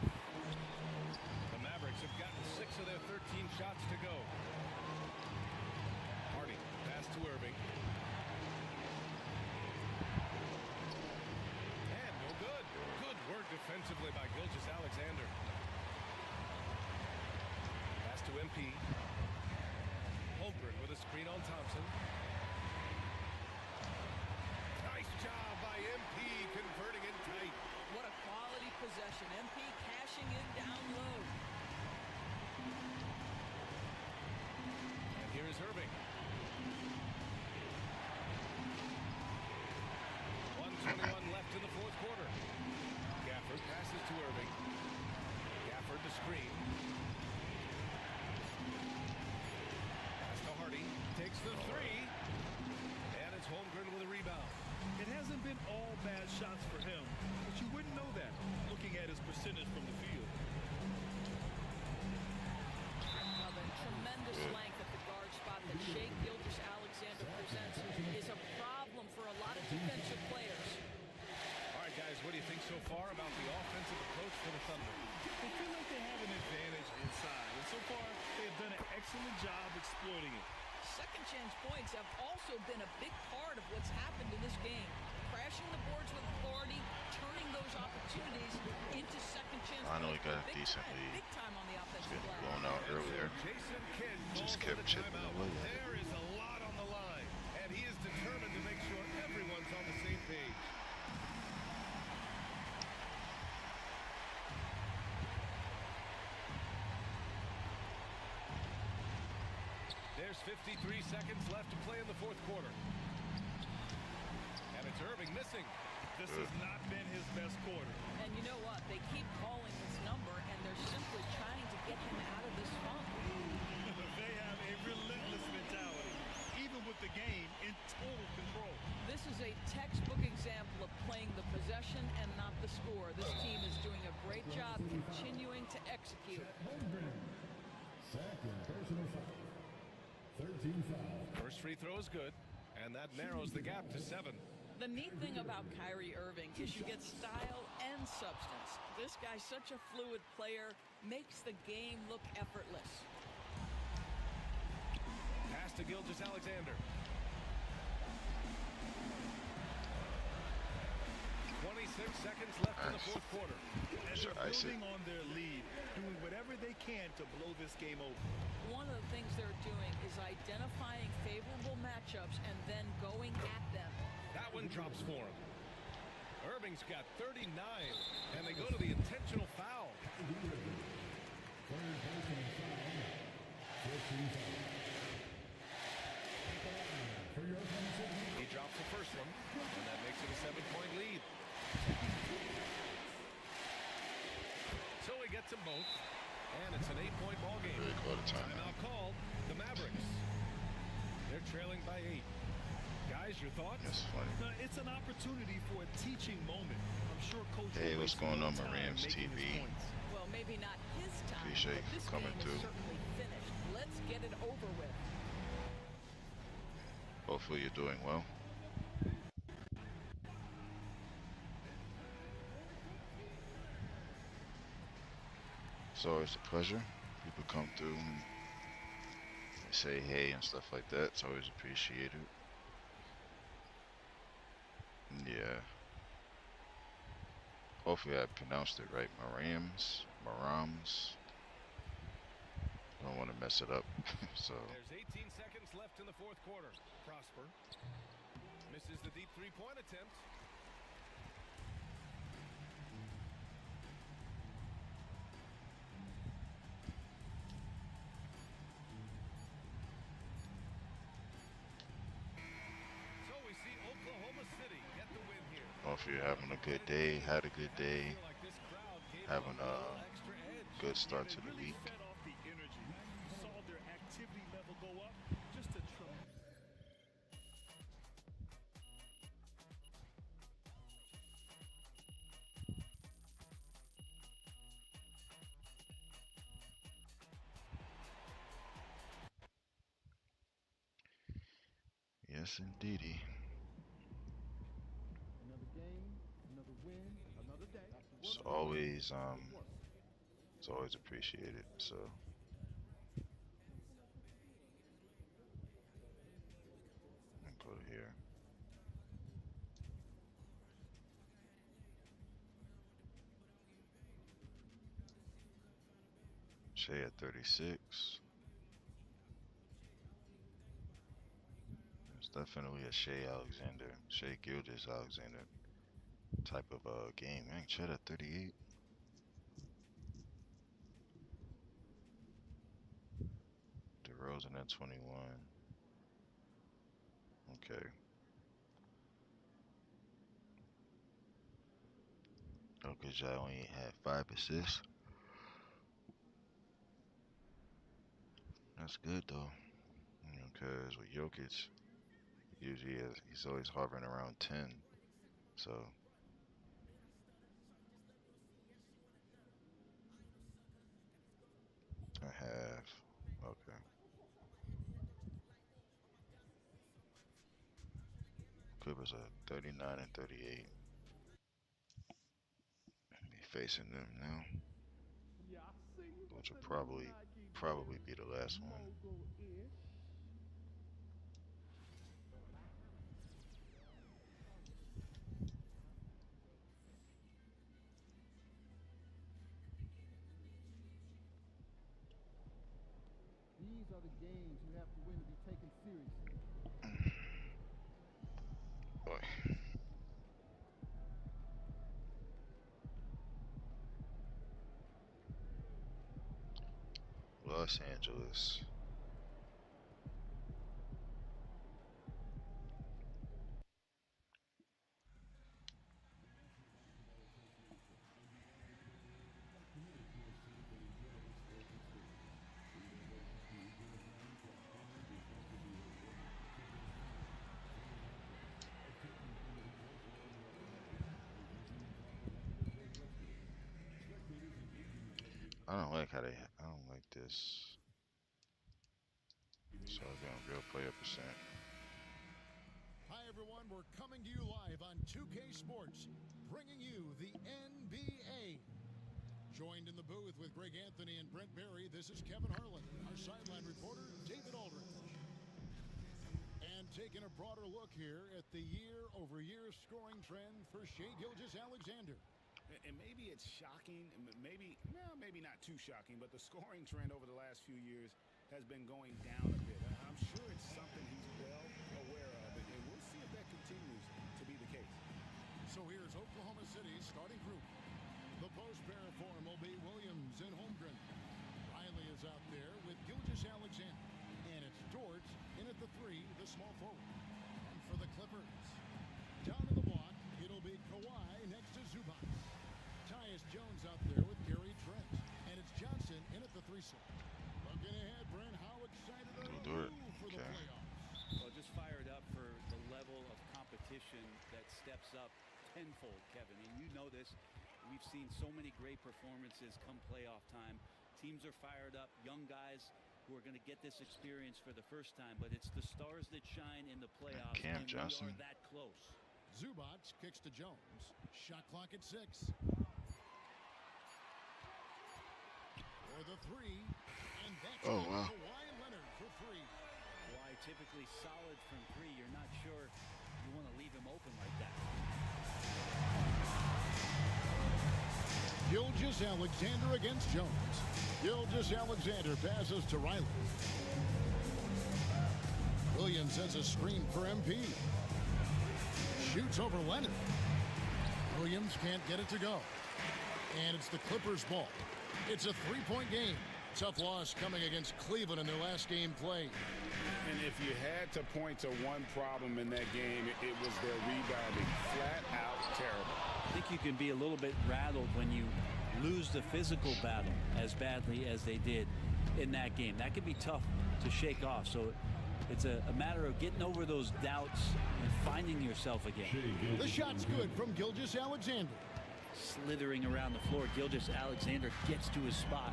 The Mavericks have gotten 6 of their 13 shots to go. Hardy, pass to Irving. And no good. Good work defensively by Gilgeous Alexander. Pass to MP. Holmgren with a screen on Thompson. Nice job by MP converting it tight. What a quality possession. MP cashing in down low. And here is Irving. 1:21 left in the fourth quarter. Gafford passes to Irving. Gafford the screen. Pass to Hardy. Takes the three. And it's Holmgren with a rebound. It hasn't been all bad shots for him, but you wouldn't know that looking at his percentage from the field. Well, the tremendous length at the guard spot that Shai Gilgeous-Alexander presents is a problem for a lot of defensive players. All right, guys, what do you think so far about the offensive approach for the Thunder? They feel like they have an advantage inside, and so far they have done an excellent job exploiting it. Second chance points have also been a big part of what's happened in this game. Crashing the boards with authority, turning those opportunities into second chance I know he points. got a decent lead. Big time on the offensive Getting glass. blown out earlier. Jason Kidd Just calls kept for the chipping timeout. away at it. There is a lot on the line, and he is determined to make sure everyone's on the same page. There's 53 seconds left to play in the fourth quarter. And it's Irving missing. This has not been his best quarter. And you know what? They keep calling his number, and they're simply trying to get him out of this funk. They have a relentless mentality, even with the game in total control. This is a textbook example of playing the possession and not the score. This team is doing a great job continuing to execute. Second personal foul. 13 foul. First free throw is good, and that narrows the gap to 7. The neat thing about Kyrie Irving is you get style and substance. This guy's such a fluid player, makes the game look effortless. Pass to Gilgeous-Alexander. 26 seconds left in the fourth quarter. And they're building on their lead, doing whatever they can to blow this game over. One of the things they're doing is identifying favorable matchups and then going at them. That one drops for him. Irving's got 39, and they go to the intentional foul. Third personal foul. 14 foul. For your offensive. He drops the first one, and that makes it a 7-point lead. them both. And it's an 8-point ball game. Really called a timeout. Timeout called. The Mavericks. They're trailing by 8. Guys, your thoughts? That's funny. It's an opportunity for a teaching moment. I'm sure Coach. Hey, what's going on, my Rams TV? Well, maybe not his time. Appreciate but this you coming game through. is certainly finished. Let's get it over with. Hopefully you're doing well. It's always a pleasure. People come through and say hey and stuff like that. It's always appreciated. Yeah. Hopefully I pronounced it right. Marams. Don't want to mess it up. So. There's 18 seconds left in the fourth quarter. Prosper misses the deep three-point attempt. So we see Oklahoma City get the win here. Hopefully you're having a good day. Had a good day. Having a good start to the week. Yes, indeedy. Another game, another win, another day. It's always appreciated. So. And go to here. Shea at 36. It's definitely a Shea Alexander, Shea Gilgeous-Alexander type of game. Man, Chet at 38. DeRozan at 21. Okay. Jokic only had 5 assists. That's good though. Because with Jokic, he's always hovering around 10. So. I have. Okay. Clippers are 39 and 38. Be facing them now, which will probably be the last one. These are the games you have to win to be taken seriously. Boy. Los Angeles. I don't like this. So I'm going real player percent. Hi everyone, we're coming to you live on 2K Sports, bringing you the NBA. Joined in the booth with Greg Anthony and Brent Barry, this is Kevin Harlan, our sideline reporter, David Aldridge. And taking a broader look here at the year-over-year scoring trend for Shai Gilgeous-Alexander. And maybe it's shocking, maybe not too shocking, but the scoring trend over the last few years has been going down a bit. I'm sure it's something he's well aware of, and we'll see if that continues to be the case. So here's Oklahoma City's starting group. The post pair form will be Williams and Holmgren. Riley is out there with Gilgeous-Alexander. And it's Dort in at the 3, the small forward. And for the Clippers, down in the block, it'll be Kawhi next to Zubac. Tyus Jones out there with Gary Trent. that steps up tenfold, Kevin. And you know this. We've seen so many great performances come playoff time. Teams are fired up, young guys who are going to get this experience for the first time, but it's the stars that shine in the playoffs, and we are that close. Zubac kicks to Jones. Shot clock at 6. For the 3, and that's Kawhi Leonard for 3. Kawhi typically solid from 3. You're not sure you want to leave him open like that. Gilgeous-Alexander against Jones. Gilgeous-Alexander passes to Riley. Williams sends a screen for MP. Shoots over Leonard. Williams can't get it to go. And it's the Clippers' ball. It's a 3-point game. Tough loss coming against Cleveland in their last game played. And if you had to point to one problem in that game, it was their rebounding. Flat out terrible. I think you can be a little bit rattled when you lose the physical battle as badly as they did in that game. That can be tough to shake off. So it's a matter of getting over those doubts and finding yourself again. The shot's good from Gilgeous-Alexander. Slithering around the floor, Gilgeous-Alexander gets to his spot.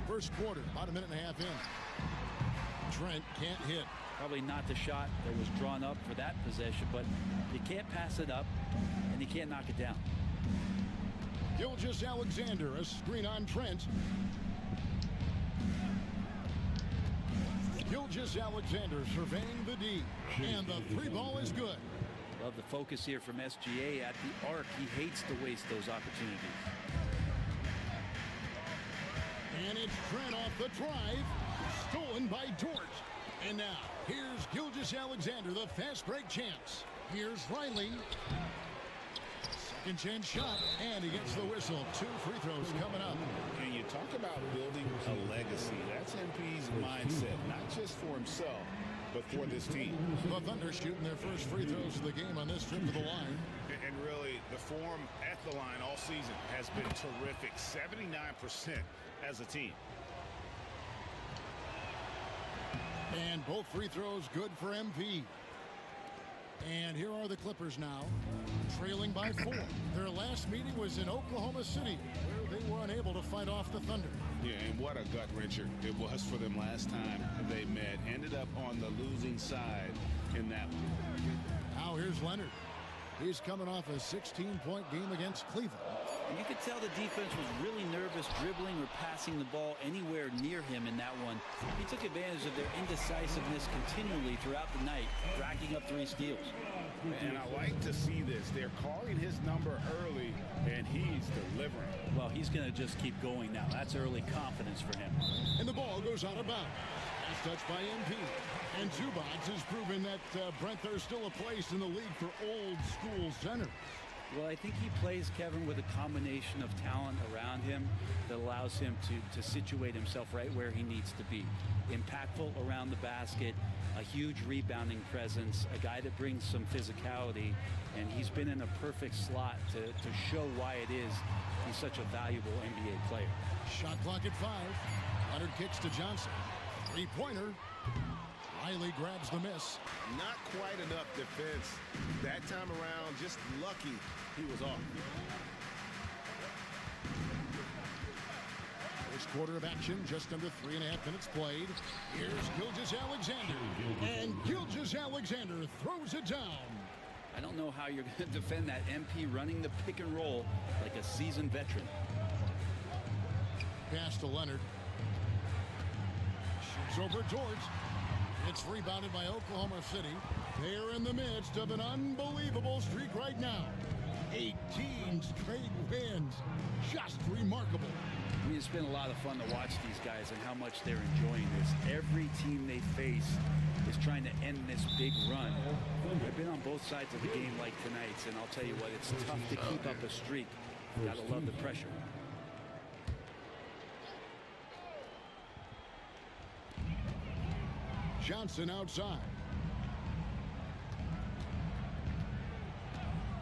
First quarter, about a minute and a half in. Trent can't hit. Probably not the shot that was drawn up for that possession, but you can't pass it up and you can't knock it down. Gilgeous-Alexander, a screen on Trent. Gilgeous-Alexander surveying the D, and the 3 ball is good. Love the focus here from SGA at the arc. He hates to waste those opportunities. And it's Trent off the drive, stolen by Dort. And now, here's Gilgeous-Alexander, the fast break chance. Here's Riley. Second chance shot, and he gets the whistle. 2 free throws coming up. And you talk about building a legacy. That's MP's mindset, not just for himself, but for this team. The Thunder shooting their first free throws of the game on this trip to the line. And really, the form at the line all season has been terrific. 79% as a team. And both free throws good for MP. And here are the Clippers now, trailing by 4. Their last meeting was in Oklahoma City, where they were unable to fight off the Thunder. Yeah, and what a gut-wrencher it was for them last time they met. Ended up on the losing side in that one. Now here's Leonard. He's coming off a 16-point game against Cleveland. You could tell the defense was really nervous dribbling or passing the ball anywhere near him in that one. He took advantage of their indecisiveness continually throughout the night, racking up 3 steals. And I like to see this. They're calling his number early, and he's delivering. Well, he's going to just keep going now. That's early confidence for him. And the ball goes out of bounds. Pass touched by MP. And Zubac has proven that, Brent, there's still a place in the league for old-school centers. Well, I think he plays, Kevin, with a combination of talent around him that allows him to situate himself right where he needs to be. Impactful around the basket, a huge rebounding presence, a guy that brings some physicality, and he's been in a perfect slot to show why it is he's such a valuable NBA player. Shot clock at 5. Leonard kicks to Johnson. 3-pointer. Riley grabs the miss. Not quite enough defense that time around. Just lucky he was off. First quarter of action, just under 3.5 minutes played. Here's Gilgeous-Alexander. And Gilgeous-Alexander throws it down. I don't know how you're going to defend that MP running the pick and roll like a seasoned veteran. Pass to Leonard. Shoots over Dort. It's rebounded by Oklahoma City. They're in the midst of an unbelievable streak right now. 18 straight wins. Just remarkable. I mean, it's been a lot of fun to watch these guys and how much they're enjoying this. Every team they face is trying to end this big run. I've been on both sides of the game like tonight's, and I'll tell you what, it's tough to keep up a streak. Gotta love the pressure. Johnson outside.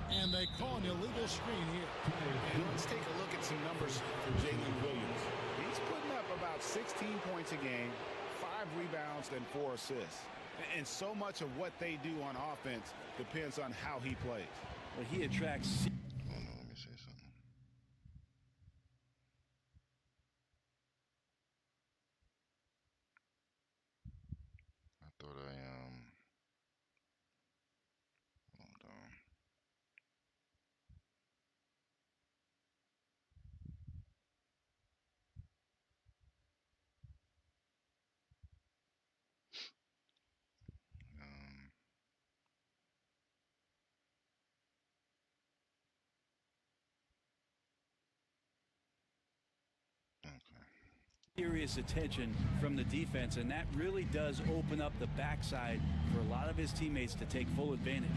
And they call an illegal screen here. And let's take a look at some numbers for Jalen Williams. He's putting up about 16 points a game, 5 rebounds, and 4 assists. And so much of what they do on offense depends on how he plays. Well, he attracts. Hold on, let me say something. I thought hold on. Serious attention from the defense, and that really does open up the backside for a lot of his teammates to take full advantage.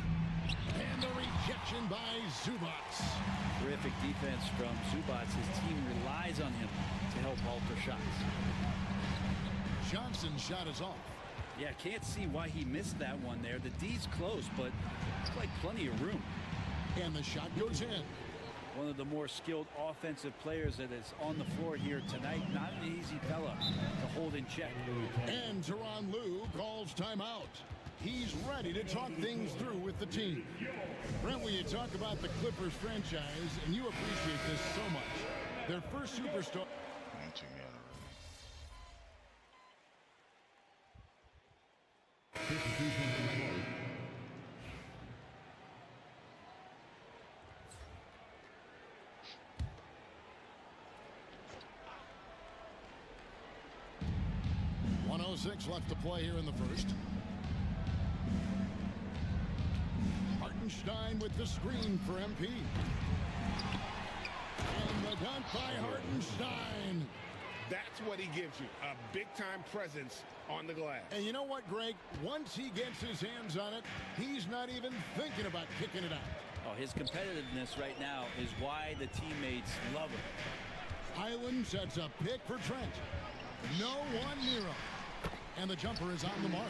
And the rejection by Zubats. Terrific defense from Zubats. His team relies on him to help alter shots. Johnson's shot is off. Yeah, can't see why he missed that one there. The D's close, but it's like plenty of room. And the shot goes in. One of the more skilled offensive players that is on the floor here tonight. Not an easy fella to hold in check. And Tyronn Lue calls timeout. He's ready to talk things through with the team. Brent, when you talk about the Clippers franchise, and you appreciate this so much, their first superstar. .106 left to play here in the first. Hartenstein with the screen for MP. And the dunk by Hartenstein. That's what he gives you, a big-time presence on the glass. And you know what, Greg? Once he gets his hands on it, he's not even thinking about kicking it out. Oh, his competitiveness right now is why the teammates love him. Highland sets a pick for Trent. No one near him. And the jumper is on the mark.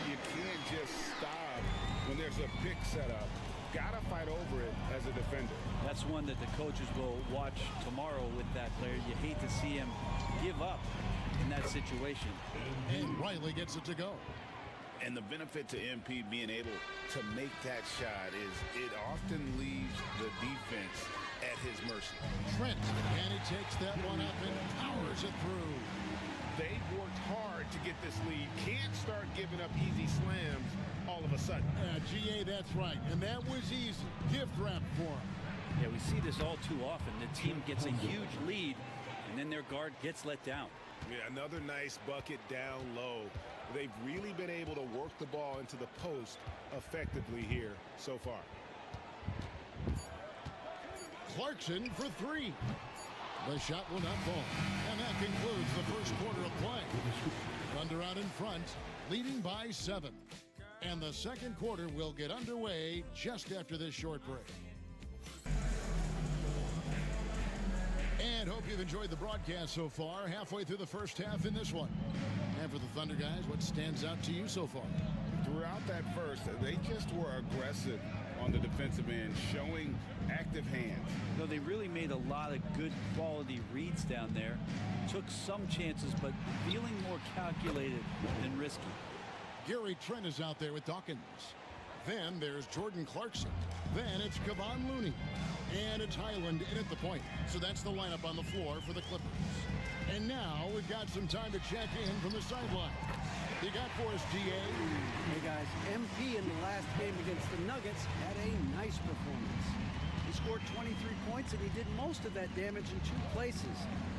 You can't just stop when there's a pick set up. Gotta fight over it as a defender. That's one that the coaches will watch tomorrow with that player. You hate to see him give up in that situation. And Riley gets it to go. And the benefit to MP being able to make that shot is it often leaves the defense at his mercy. Trent, and he takes that one up and powers it through. They've worked hard to get this lead. Can't start giving up easy slams all of a sudden. GA, that's right. And that was easy. Gift wrap for him. Yeah, we see this all too often. The team gets a huge lead, and then their guard gets let down. Yeah, another nice bucket down low. They've really been able to work the ball into the post effectively here so far. Clarkson for three. The shot will not fall. And that concludes the first quarter of play. Thunder out in front, leading by 7. And the second quarter will get underway just after this short break. And hope you've enjoyed the broadcast so far. Halfway through the first half in this one. And for the Thunder guys, what stands out to you so far? Throughout that first, they just were aggressive on the defensive end, showing active hands. No, they really made a lot of good quality reads down there. Took some chances, but feeling more calculated than risky. Gary Trent is out there with Dawkins. Then there's Jordan Clarkson. Then it's Kevon Looney. And it's Highland in at the point. So that's the lineup on the floor for the Clippers. And now we've got some time to check in from the sideline. You got for us, GA? Hey guys, MP in the last game against the Nuggets had a nice performance. He scored 23 points and he did most of that damage in 2 places,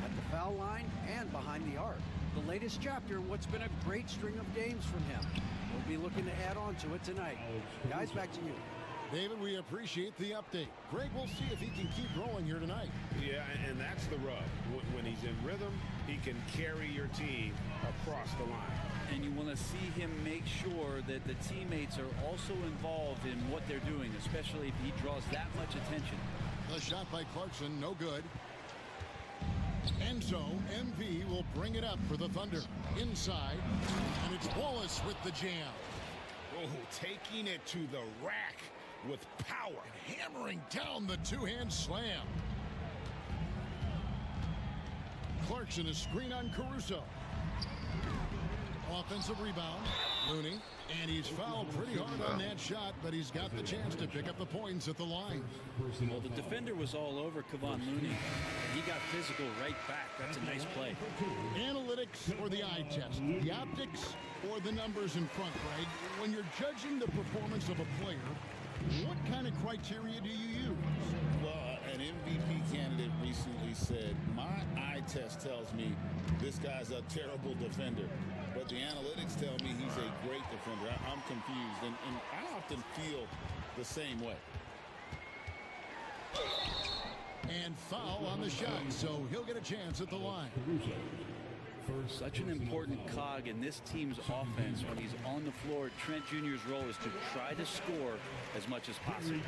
at the foul line and behind the arc. The latest chapter in what's been a great string of games from him. We'll be looking to add on to it tonight. Guys, back to you. David, we appreciate the update. Greg, we'll see if he can keep rolling here tonight. Yeah, and that's the rub. When he's in rhythm, he can carry your team across the line. And you want to see him make sure that the teammates are also involved in what they're doing, especially if he draws that much attention. The shot by Clarkson, no good. And so, MP will bring it up for the Thunder. Inside, and it's Wallace with the jam. Oh, taking it to the rack with power. And hammering down the two-hand slam. Clarkson, a screen on Caruso. Offensive rebound. Looney. And he's fouled pretty hard on that shot, but he's got the chance to pick up the points at the line. Well, the defender was all over Kevon Looney. He got physical right back. That's a nice play. Analytics or the eye test? The optics or the numbers in front, Greg? When you're judging the performance of a player, what kind of criteria do you use? Well, an MVP candidate recently said, my eye test tells me this guy's a terrible defender, but the analytics tell me he's a great defender. I'm confused, and I often feel the same way. And foul on the shot, so he'll get a chance at the line. Such an important cog in this team's offense. When he's on the floor, Trent Jr.'s role is to try to score as much as possible.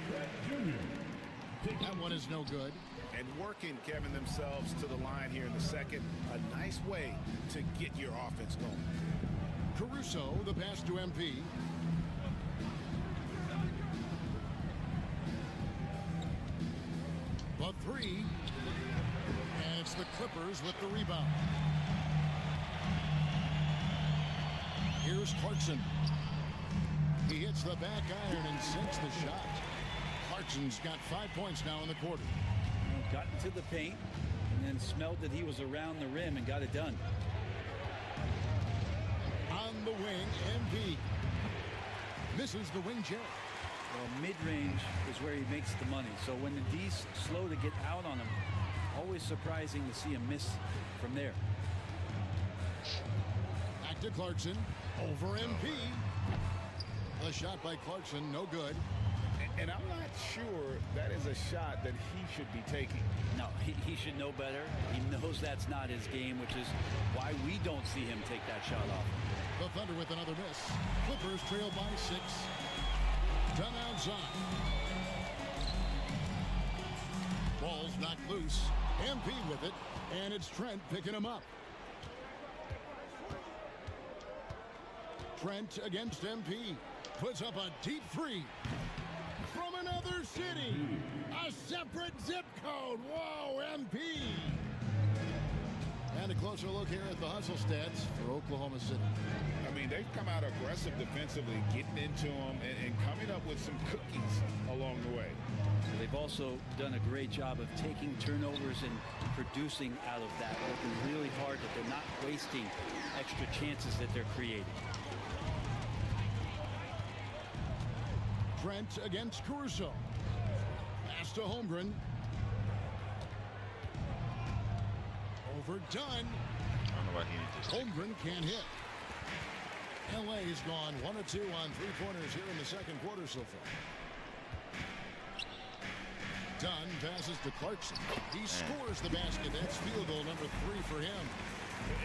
That one is no good. And working, Kevin, themselves to the line here in the second. A nice way to get your offense going. Caruso, the pass to MP. The three. And it's the Clippers with the rebound. Here's Clarkson. He hits the back iron and sinks the shot. Clarkson's got 5 points now in the quarter. Got into the paint and then smelled that he was around the rim and got it done. On the wing, MP. Misses the wing J. Well, mid-range is where he makes the money. So when the D's slow to get out on him, always surprising to see him miss from there. Back to Clarkson. Over MP. The shot by Clarkson, no good. And I'm not sure that is a shot that he should be taking. No, he should know better. He knows that's not his game, which is why we don't see him take that shot off. The Thunder with another miss. Clippers trail by 6. Done outside. Ball's knocked loose. MP with it, and it's Trent picking him up. Trent against MP. Puts up a deep three. From another city. A separate zip code. Whoa, MP. And a closer look here at the hustle stats for Oklahoma City. I mean, they've come out aggressive defensively, getting into them and coming up with some cookies along the way. They've also done a great job of taking turnovers and producing out of that, working really hard that they're not wasting extra chances that they're creating. Trent against Caruso. Pass to Holmgren. Overdone. I don't know why he needs this. Holmgren can't hit. LA's gone 1 of 2 on three-pointers here in the second quarter so far. Dunn passes to Clarkson. He scores the basket. That's field goal number 3 for him.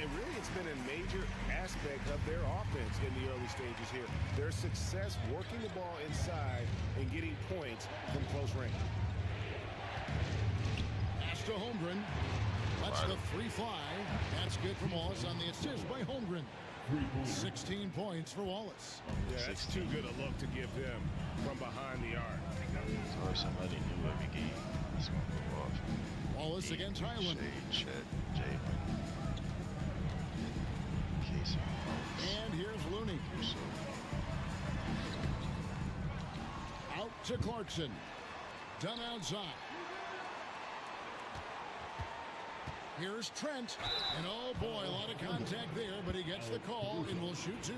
And really, it's been a major aspect of their offense in the early stages here. Their success working the ball inside and getting points from close range. Pass to Holmgren. Lets the three fly. That's good from Wallace on the assist by Holmgren. 16 points for Wallace. Yeah, that's too good a look to give them from behind the arc. Or somebody knew every game he's going to go off. Wallace against Highland. Chet, Jalen. And here's Looney. Out to Clarkson. Done outside. Here's Trent. And oh boy, a lot of contact there, but he gets the call and will shoot 2.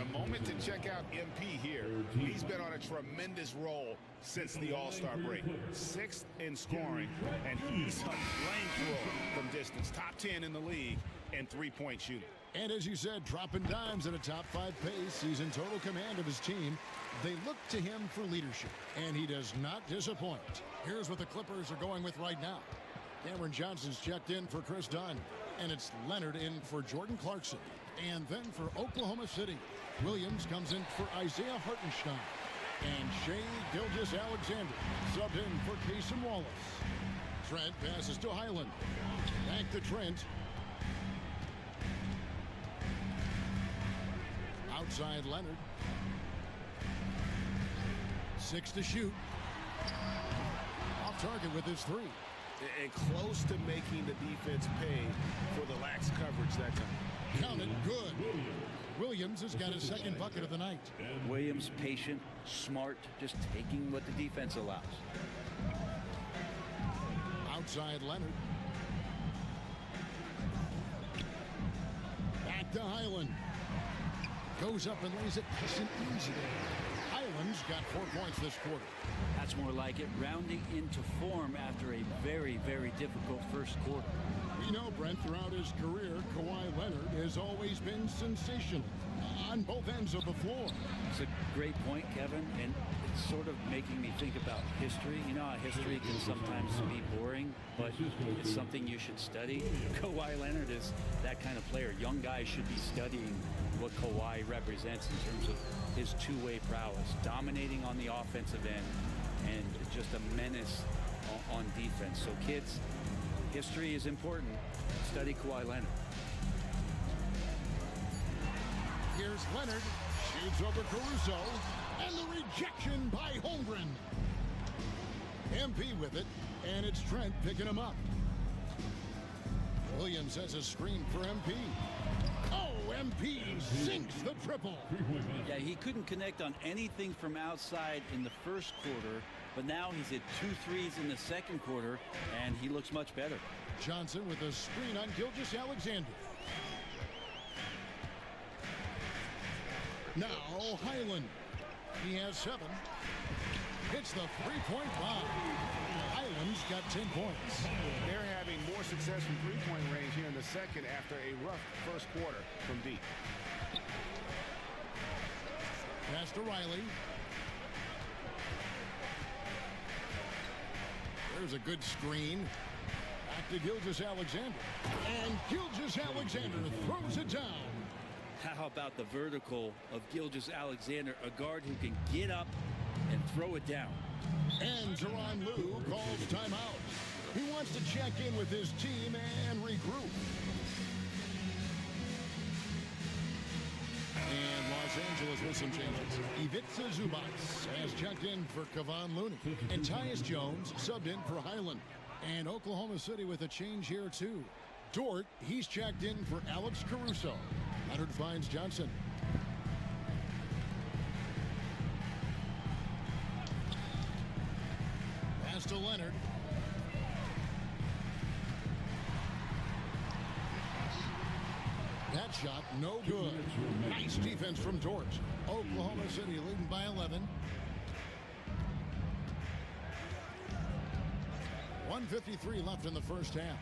A moment to check out MP here. He's been on a tremendous roll since the All-Star break. 6th in scoring, and he's a flamethrower from distance. Top 10 in the league and three-point shooting. And as you said, dropping dimes at a top 5 pace. He's in total command of his team. They look to him for leadership, and he does not disappoint. Here's what the Clippers are going with right now. Cameron Johnson's checked in for Chris Dunn, and it's Leonard in for Jordan Clarkson. And then for Oklahoma City, Williams comes in for Isaiah Hartenstein. And Shai Gilgeous-Alexander subbed in for Cason Wallace. Trent passes to Highland. Back to Trent. Outside Leonard. 6 to shoot. Off target with his 3. And close to making the defense pay for the lax coverage that time. Count it, good. Williams has got his second bucket of the night. Williams, patient, smart, just taking what the defense allows. Outside Leonard. Back to Highland. Goes up and lays it nice and easy. Highland's got 4 points this quarter. That's more like it, rounding into form after a very, very difficult first quarter. We know, Brent, throughout his career, Kawhi Leonard has always been sensational on both ends of the floor. It's a great point, Kevin, and it's sort of making me think about history. You know how history can sometimes be boring, but it's something you should study. Kawhi Leonard is that kind of player. Young guys should be studying what Kawhi represents in terms of his two-way prowess, dominating on the offensive end, and just a menace on defense. So kids, history is important. Study Kawhi Leonard. Here's Leonard, shoots over Caruso, and the rejection by Holmgren. MP with it, and it's Trent picking him up. Williams has a screen for MP. Oh, MP sinks the triple. Yeah, he couldn't connect on anything from outside in the first quarter, but now he's hit 2 threes in the second quarter, and he looks much better. Johnson with a screen on Gilgeous-Alexander. Now Highland. He has 7. Hits the three-point bomb. Highland's got 10 points. They're having more success from three-point range here in the second after a rough first quarter from deep. Pass to Riley. There's a good screen. Back to Gilgeous-Alexander. And Gilgeous-Alexander throws it down. How about the vertical of Gilgeous-Alexander, a guard who can get up and throw it down. And Tyronn Lue calls timeout. He wants to check in with his team and regroup. And Los Angeles with some changes. Ivica Zubac has checked in for Kevon Looney. And Tyus Jones subbed in for Highland. And Oklahoma City with a change here too. Dort, he's checked in for Alex Caruso. Leonard finds Johnson. Pass to Leonard. That shot, no good. Nice defense from Dort. Oklahoma City leading by 11. 1:53 left in the first half.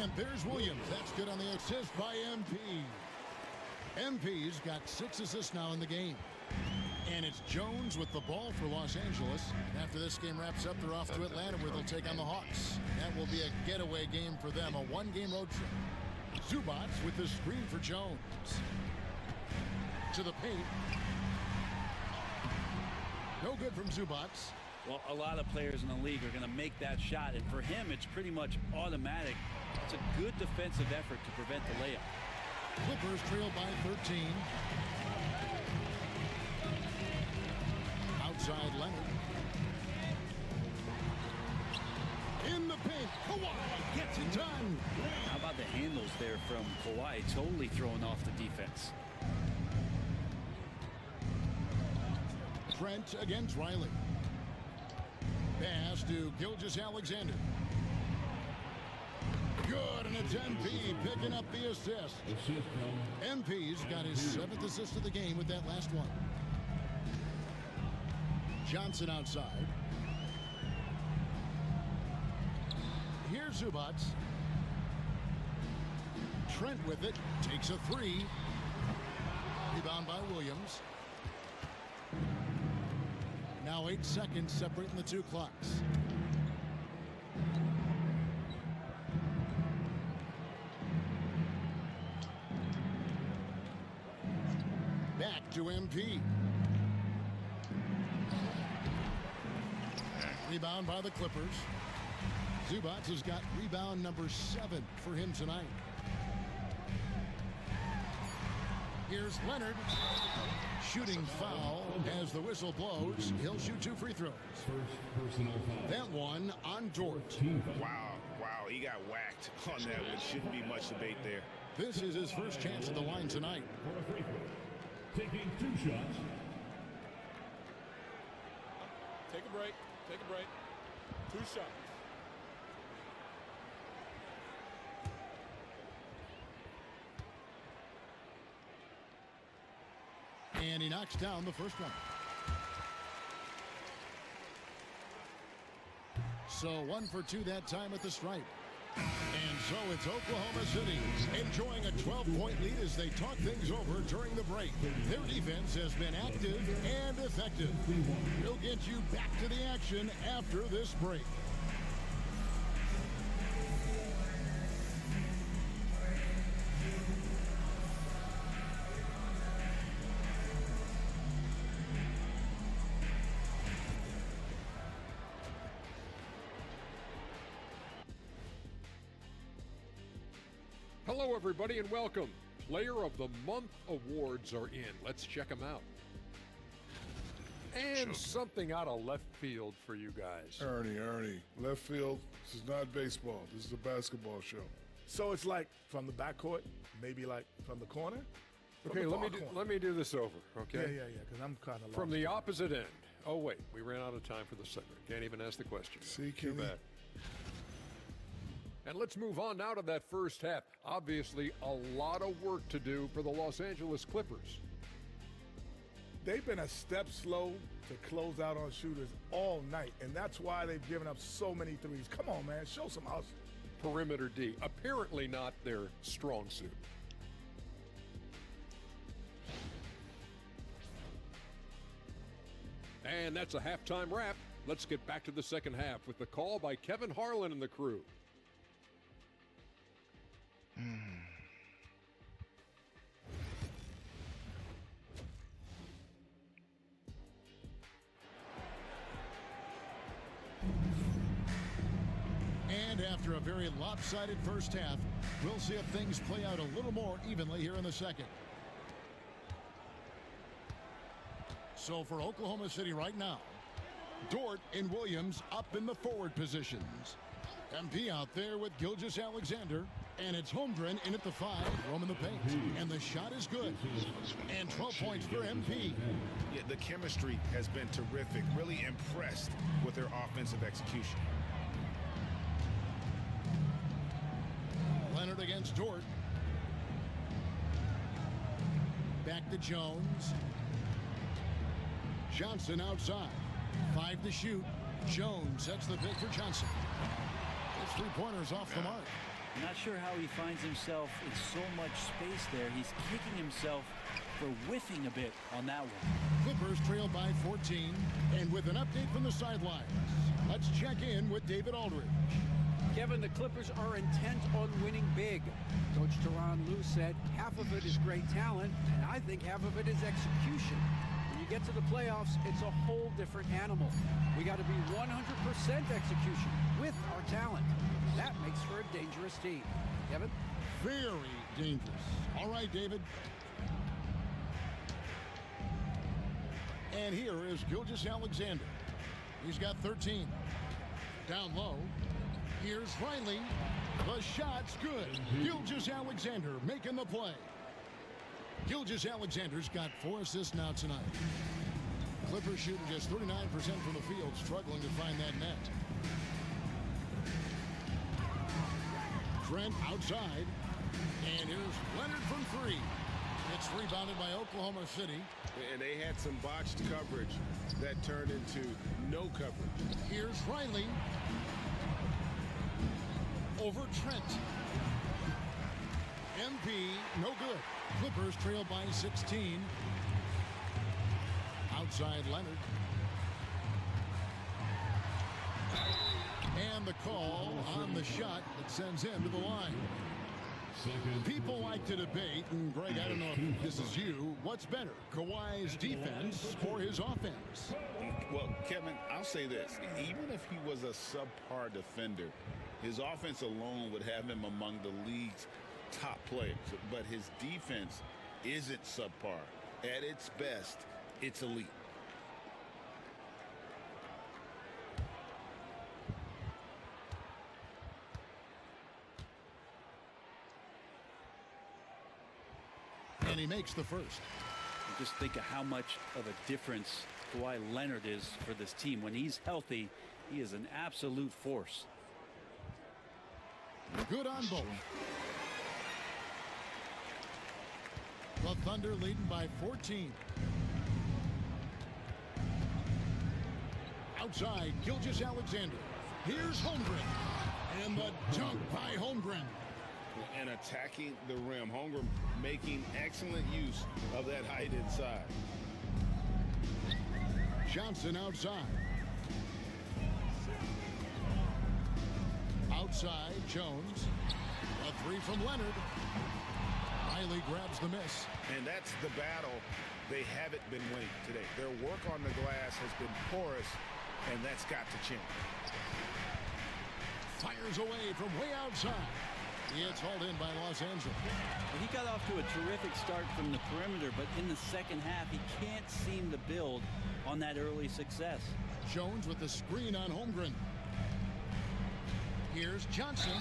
And there's Williams. That's good on the assist by MP. MP's got 6 assists now in the game. And it's Jones with the ball for Los Angeles. After this game wraps up, they're off to Atlanta where they'll take on the Hawks. That will be a getaway game for them, a 1-game road trip. Zubac with the screen for Jones. To the paint. No good from Zubac. Well, a lot of players in the league are going to make that shot, and for him, it's pretty much automatic. It's a good defensive effort to prevent the layup. Clippers trail by 13. Outside Leonard. In the paint, Kawhi gets it done. How about the handles there from Kawhi, totally throwing off the defense. Trent against Riley. Pass to Gilgeous-Alexander. Good, and it's MP picking up the assist. MP's got his 7th assist of the game with that last one. Johnson outside. Here's Zubac. Trent with it, takes a 3. Rebound by Williams. Now 8 seconds separating the 2 clocks. Back to MP. Rebound by the Clippers. Zubac has got rebound number 7 for him tonight. Here's Leonard. Shooting foul as the whistle blows. He'll shoot 2 free throws. That one on Dort. Wow, he got whacked on that one. Shouldn't be much debate there. this is his first chance at the line tonight. For a free throw. Taking 2 shots. Take a break. Take a break. 2 shots. And he knocks down the first one. So 1 for 2 that time at the stripe. And so it's Oklahoma City enjoying a 12-point lead as they talk things over during the break. Their defense has been active and effective. We'll get you back to the action after this break. Hello, everybody, and welcome. Player of the Month awards are in. Let's check them out. And something out of left field for you guys. Ernie, left field, this is not baseball. This is a basketball show. So it's like from the backcourt, maybe like from the corner? Okay, let me do this over, okay? Yeah, because I'm kind of lost. From the opposite end. Oh, wait, we ran out of time for the segment. Can't even ask the question. See, Too bad. And let's move on now to that first half. Obviously, a lot of work to do for the Los Angeles Clippers. They've been a step slow to close out on shooters all night, and that's why they've given up so many threes. Come on, man, show some hustle. Perimeter D, apparently not their strong suit. And that's a halftime wrap. Let's get back to the second half with the call by Kevin Harlan and the crew. And after a very lopsided first half, we'll see if things play out a little more evenly here in the second. So for Oklahoma City right now, Dort and Williams up in the forward positions. MP out there with Gilgeous-Alexander, and it's Holmgren in at the 5, roaming the paint, and the shot is good. And 12 points for MP. Yeah, the chemistry has been terrific. Really impressed with their offensive execution. Leonard against Dort. Back to Jones. Johnson outside. 5 to shoot. Jones sets the pick for Johnson. His 3-pointers off the mark. I'm not sure how he finds himself in so much space there. He's kicking himself for whiffing a bit on that one. Clippers trail by 14. And with an update from the sidelines, let's check in with David Aldridge. Kevin, the Clippers are intent on winning big. Coach Tyronn Lue said half of it is great talent, and I think half of it is execution. When you get to the playoffs, it's a whole different animal. We got to be 100% execution with our talent. That makes for a dangerous team. Kevin? Very dangerous. All right, David. And here is Gilgeous-Alexander. He's got 13. Down low. Here's Riley. The shot's good. Gilgeous-Alexander making the play. Gilgeous-Alexander's got 4 assists now tonight. Clippers shooting just 39% from the field, struggling to find that net. Trent outside. And here's Leonard from 3. It's rebounded by Oklahoma City. And they had some botched coverage that turned into no coverage. Here's Riley. Over Trent. MP, no good. Clippers trail by 16. Outside Leonard. And the call on the shot that sends him to the line. People like to debate, and Greg, I don't know if this is you, what's better, Kawhi's defense or his offense? Well, Kevin, I'll say this. Even if he was a subpar defender, his offense alone would have him among the league's top players. But his defense isn't subpar. At its best, it's elite. and he makes the first. Just think of how much of a difference Kawhi Leonard is for this team. When he's healthy, he is an absolute force. Good on both. The Thunder leading by 14. Outside, Gilgeous-Alexander. Here's Holmgren. And the dunk by Holmgren. And attacking the rim. Holmgren making excellent use of that height inside. Johnson outside. Outside, Jones. A three from Leonard. Riley grabs the miss. And that's the battle they haven't been winning today. Their work on the glass has been porous, and that's got to change. Fires away from way outside. It's hauled in by Los Angeles. He got off to a terrific start from the perimeter, but in the second half, he can't seem to build on that early success. Jones with the screen on Holmgren. Here's Johnson.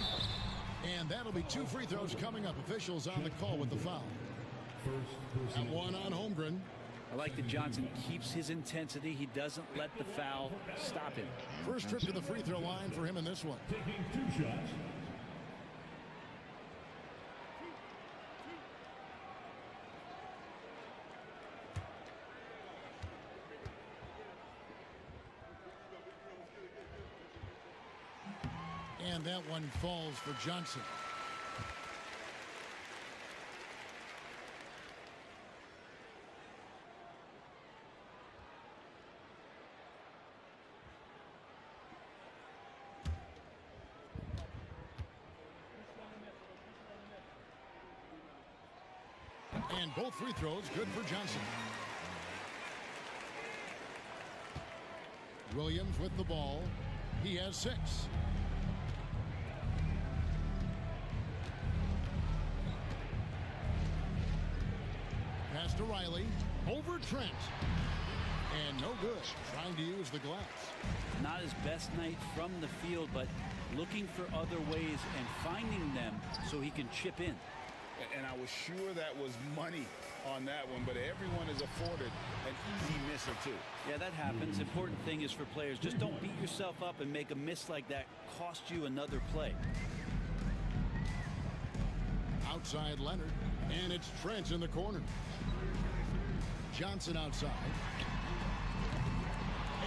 And that'll be 2 free throws coming up. Officials on the call with the foul. And one on Holmgren. I like that Johnson keeps his intensity. He doesn't let the foul stop him. First trip to the free throw line for him in this one. Taking 2 shots. And that one falls for Johnson. And both free throws good for Johnson. Williams with the ball. He has 6. Pass to Riley. Over Trent. And no good. Trying to use the glass. Not his best night from the field, but looking for other ways and finding them so he can chip in. And I was sure that was money on that one, but everyone is afforded an easy miss or two. Yeah, that happens. Important thing is for players, just don't beat yourself up and make a miss like that cost you another play. Outside Leonard, and it's Trent in the corner. Johnson outside.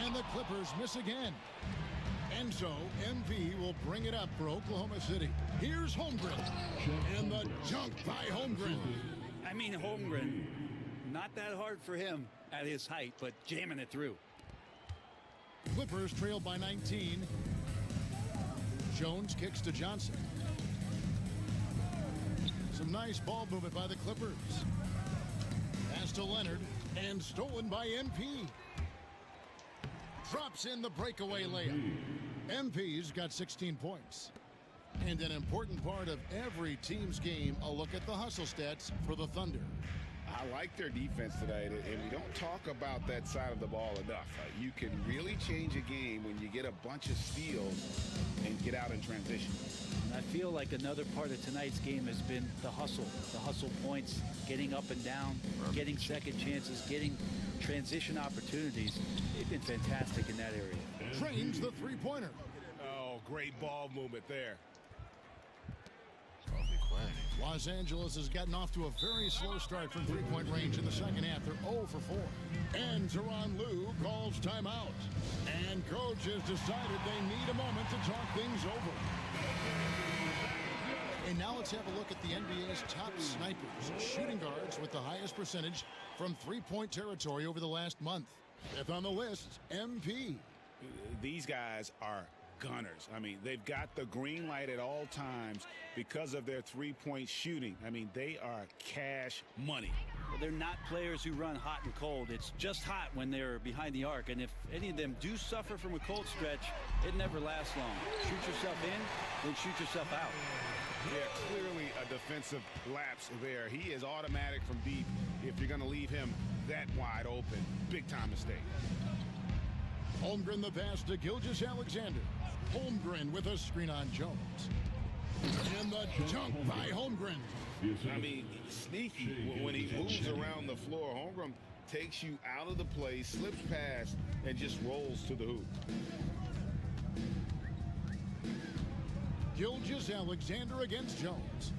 And the Clippers miss again. And so MP will bring it up for Oklahoma City. Here's Holmgren. And the dunk by Holmgren. I mean, Holmgren, not that hard for him at his height, but jamming it through. Clippers trail by 19. Jones kicks to Johnson. Some nice ball movement by the Clippers. Pass to Leonard, and stolen by MP. Drops in the breakaway layup. MP's got 16 points. And an important part of every team's game, a look at the hustle stats for the Thunder. I like their defense tonight, and we don't talk about that side of the ball enough. You can really change a game when you get a bunch of steals and get out in transition. And I feel like another part of tonight's game has been the hustle points, getting up and down, getting second chances, getting transition opportunities. They've been fantastic in that area. Trains the three-pointer. Oh, great ball movement there. Los Angeles has gotten off to a very slow start from three-point range in the second half. They're 0 for 4. And Tyronn Lue calls timeout. And coach has decided they need a moment to talk things over. And now let's have a look at the NBA's top snipers, shooting guards with the highest percentage from three-point territory over the last month. Fifth on the list, MP. These guys are gunners. I mean, they've got the green light at all times because of their three-point shooting. I mean, they are cash money. Well, they're not players who run hot and cold. It's just hot when they're behind the arc. And if any of them do suffer from a cold stretch, it never lasts long. Shoot yourself in, then shoot yourself out. Yeah, clearly a defensive lapse there. He is automatic from deep if you're going to leave him that wide open. Big-time mistake. Holmgren the pass to Gilgeous-Alexander. Holmgren with a screen on Jones. And the jump by Holmgren. I mean, sneaky when he moves around the floor. Holmgren takes you out of the play, slips past, and just rolls to the hoop. Gilgeous-Alexander against Jones.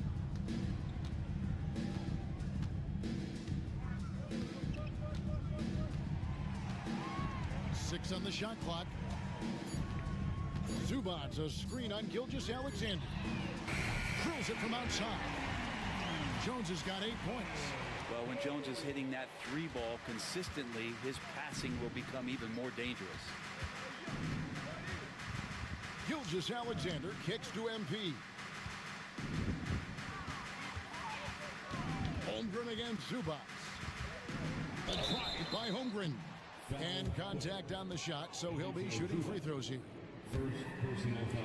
Six on the shot clock. Zubac's a screen on Gilgeous-Alexander. Drills it from outside. Jones has got 8 points. Well, when Jones is hitting that three ball consistently, his passing will become even more dangerous. Gilgeous-Alexander kicks to MP. Holmgren against Zubac. A drive by Holmgren. And contact on the shot, so he'll be shooting free throws here.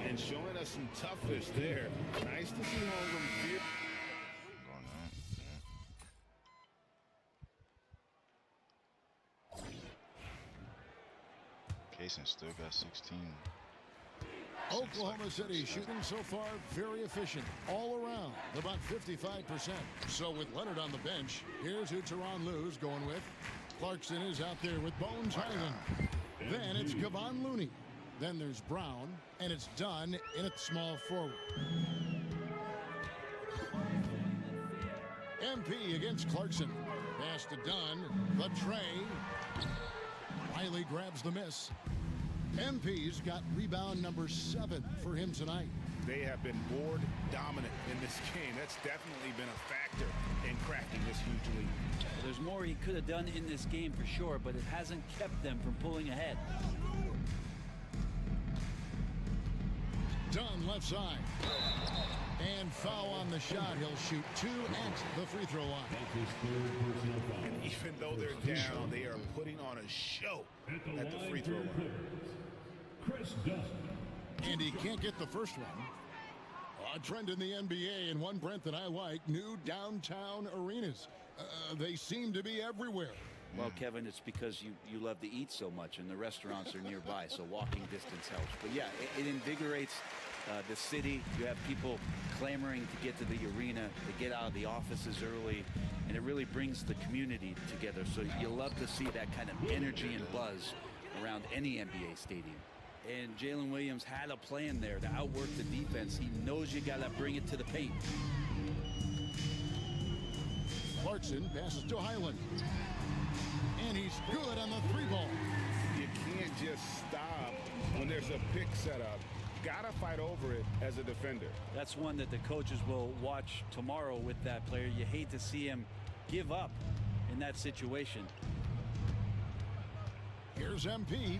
And showing us some toughness there. Nice to see Holmgren feel. Kaysen still got 16. Oklahoma City shooting so far very efficient all around, about 55%. So with Leonard on the bench, here's who Teron Lue's going with. Clarkson is out there with Bones Highland. Then it's Kevon Looney. Then there's Brown, and it's Dunn in at small forward. MP against Clarkson. Pass to Dunn. The tray. Riley grabs the miss. MP's got rebound number 7 for him tonight. They have been board dominant in this game. That's definitely been a factor in cracking this huge lead. Well, there's more he could have done in this game for sure, but it hasn't kept them from pulling ahead. Dunn left side. And foul on the shot. He'll shoot 2 at the free throw line. And even though they're down, they are putting on a show at the free throw line. Chris Dunn. And he can't get the first one. A trend in the NBA, and one, Brent, that I like, new downtown arenas. They seem to be everywhere. Well, Kevin, it's because you love to eat so much and the restaurants are nearby, so walking distance helps. But yeah, it invigorates the city. You have people clamoring to get to the arena, to get out of the offices early, and it really brings the community together. So you love to see that kind of energy and buzz around any NBA stadium. And Jalen Williams had a plan there to outwork the defense. He knows you got to bring it to the paint. Clarkson passes to Highland. And he's good on the three ball. You can't just stop when there's a pick set up. Gotta fight over it as a defender. That's one that the coaches will watch tomorrow with that player. You hate to see him give up in that situation. Here's MP.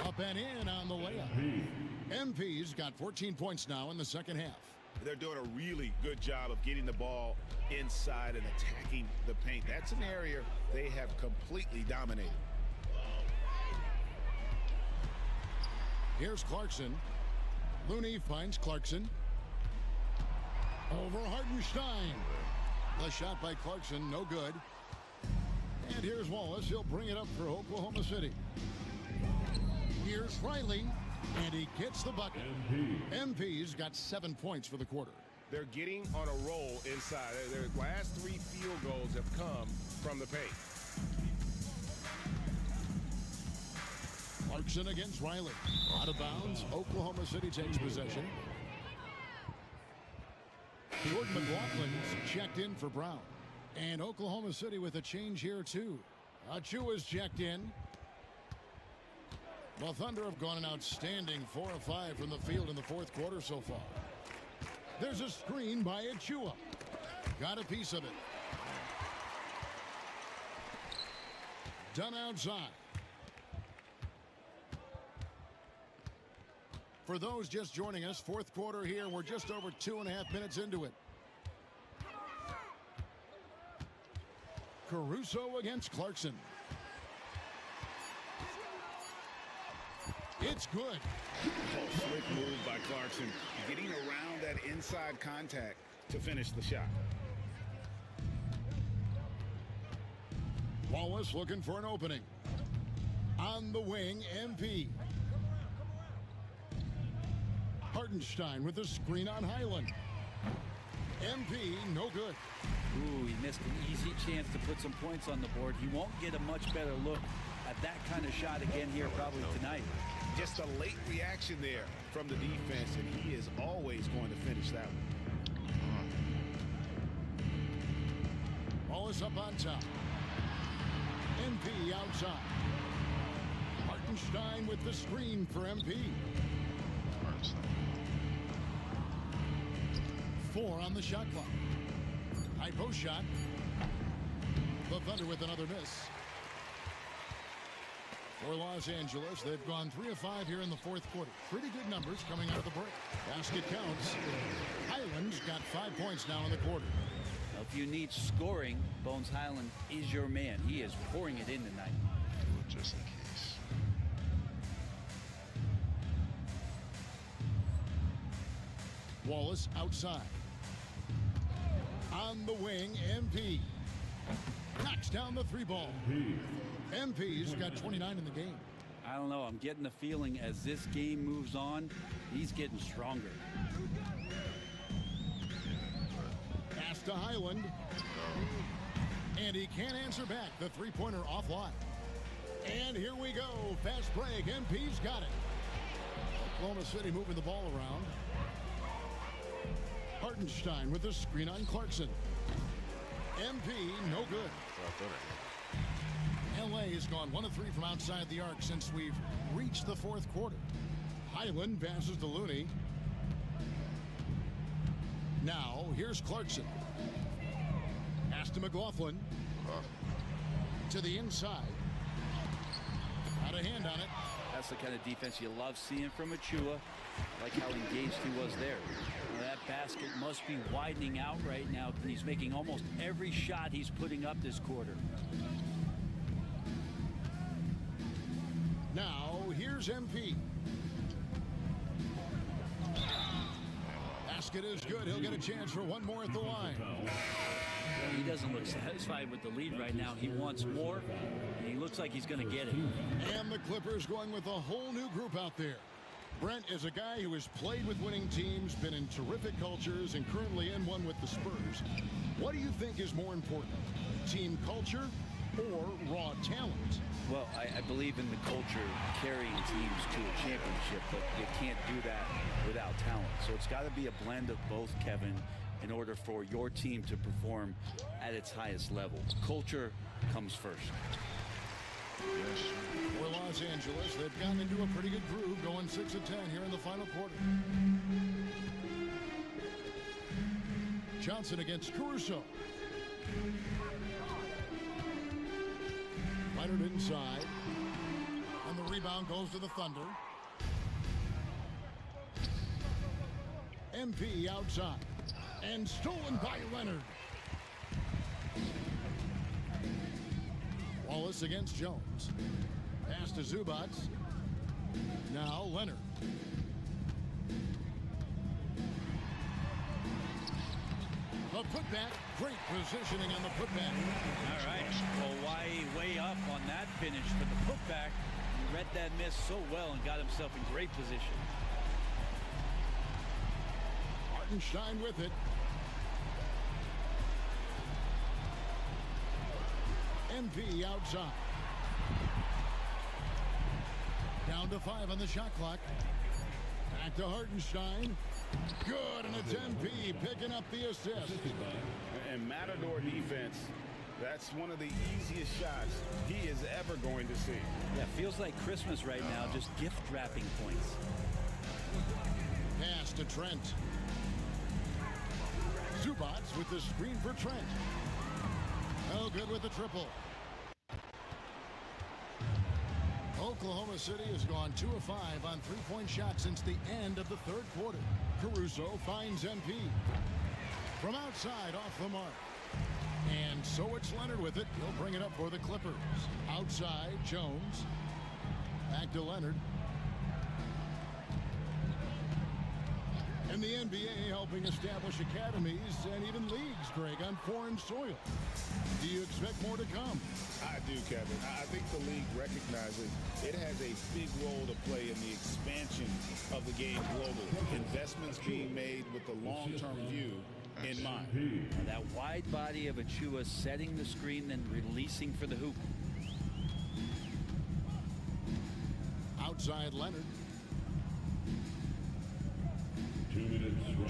Up and in on the layup. MP's got 14 points now in the second half. They're doing a really good job of getting the ball inside and attacking the paint. That's an area they have completely dominated. Here's Clarkson. Looney finds Clarkson. Over Hartenstein. The shot by Clarkson, no good. And here's Wallace. He'll bring it up for Oklahoma City. Here's Riley, and he gets the bucket. MP's got 7 points for the quarter. They're getting on a roll inside. Their last 3 field goals have come from the paint. Clarkson against Riley. Out of bounds. Oklahoma City takes possession. Jordan McLaughlin's checked in for Brown. And Oklahoma City with a change here, too. Achua's checked in. The Thunder have gone an outstanding 4 of 5 from the field in the fourth quarter so far. There's a screen by Achua. Got a piece of it. Done outside. For those just joining us, fourth quarter here. We're just over 2.5 minutes into it. Caruso against Clarkson. It's good. Oh, slick move by Clarkson. Getting around that inside contact to finish the shot. Wallace looking for an opening. On the wing, MP. Hartenstein with the screen on Highland. MP, no good. Ooh, he missed an easy chance to put some points on the board. He won't get a much better look at that kind of shot again here probably tonight. Just a late reaction there from the defense, and he is always going to finish that one. Ball is up on top. MP outside. Hartenstein with the screen for MP. 4 on the shot clock. High post shot. The Thunder with another miss. For Los Angeles, they've gone 3 of 5 here in the fourth quarter. Pretty good numbers coming out of the break. Basket counts. Highland's got 5 points now in the quarter. Now, if you need scoring, Bones Highland is your man. He is pouring it in tonight. Just in case. Wallace outside. On the wing, MP. Knocks down the 3 ball. MP's got 29 in the game. I don't know. I'm getting the feeling as this game moves on, he's getting stronger. Pass to Highland. And he can't answer back. The 3-pointer offline. And here we go. Fast break. MP's got it. Oklahoma City moving the ball around. Hartenstein with the screen on Clarkson. MP, no good. LA has gone 1 of 3 from outside the arc since we've reached the fourth quarter. Highland passes to Looney. Now, here's Clarkson. Pass to McLaughlin. To the inside. Out of hand on it. That's the kind of defense you love seeing from Achua. Like how engaged he was there. Well, that basket must be widening out right now. He's making almost every shot he's putting up this quarter. Now, here's MP. Basket is good. He'll get a chance for one more at the line. He doesn't look satisfied with the lead right now. He wants more, and he looks like he's going to get it. And the Clippers going with a whole new group out there. Brent is a guy who has played with winning teams, been in terrific cultures, and currently in one with the Spurs. What do you think is more important, team culture or raw talent? Well, I believe in the culture carrying teams to a championship, but you can't do that without talent. So it's got to be a blend of both, Kevin, in order for your team to perform at its highest level. Culture comes first. For Los Angeles, they've gotten into a pretty good groove, going 6 of 10 here in the final quarter. Johnson against Caruso. Leonard inside. And the rebound goes to the Thunder. MP outside. And stolen by Leonard. Wallace against Jones. Pass to Zubac. Now Leonard. The putback. Great positioning on the putback. All right. Hawaii way up on that finish for the putback. He read that miss so well and got himself in great position. Hartenstein with it. MP outside. Down to 5 on the shot clock. Back to Hartenstein. Good, and it's MP picking up the assist. And Matador defense, that's one of the easiest shots he is ever going to see. Yeah, feels like Christmas right now, just gift wrapping points. Pass to Trent. Zubac with the screen for Trent. No good with the triple. Oklahoma City has gone 2 of 5 on 3-point shots since the end of the third quarter. Caruso finds MP. From outside off the mark. And so it's Leonard with it. He'll bring it up for the Clippers. Outside, Jones. Back to Leonard. And the NBA helping establish academies and even leagues, Greg, on foreign soil. Do you expect more to come? I do, Kevin. I think the league recognizes it has a big role to play in the expansion of the game globally. Investments being made with the long-term view in mind. And that wide body of Achua setting the screen, then releasing for the hoop. Outside Leonard.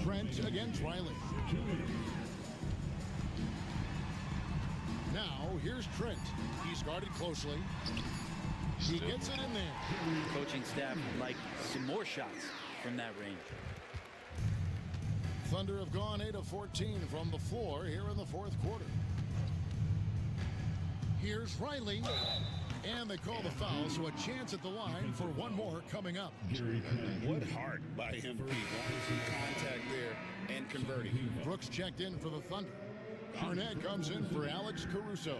Trent against Riley. Now, here's Trent. He's guarded closely. He gets it in there. The coaching staff would like some more shots from that range. Thunder have gone 8 of 14 from the floor here in the fourth quarter. Here's Riley. And they call the foul, so a chance at the line for one more coming up. What heart by him, people. Contact there and converting. Brooks checked in for the Thunder. Arnett comes in for Alex Caruso.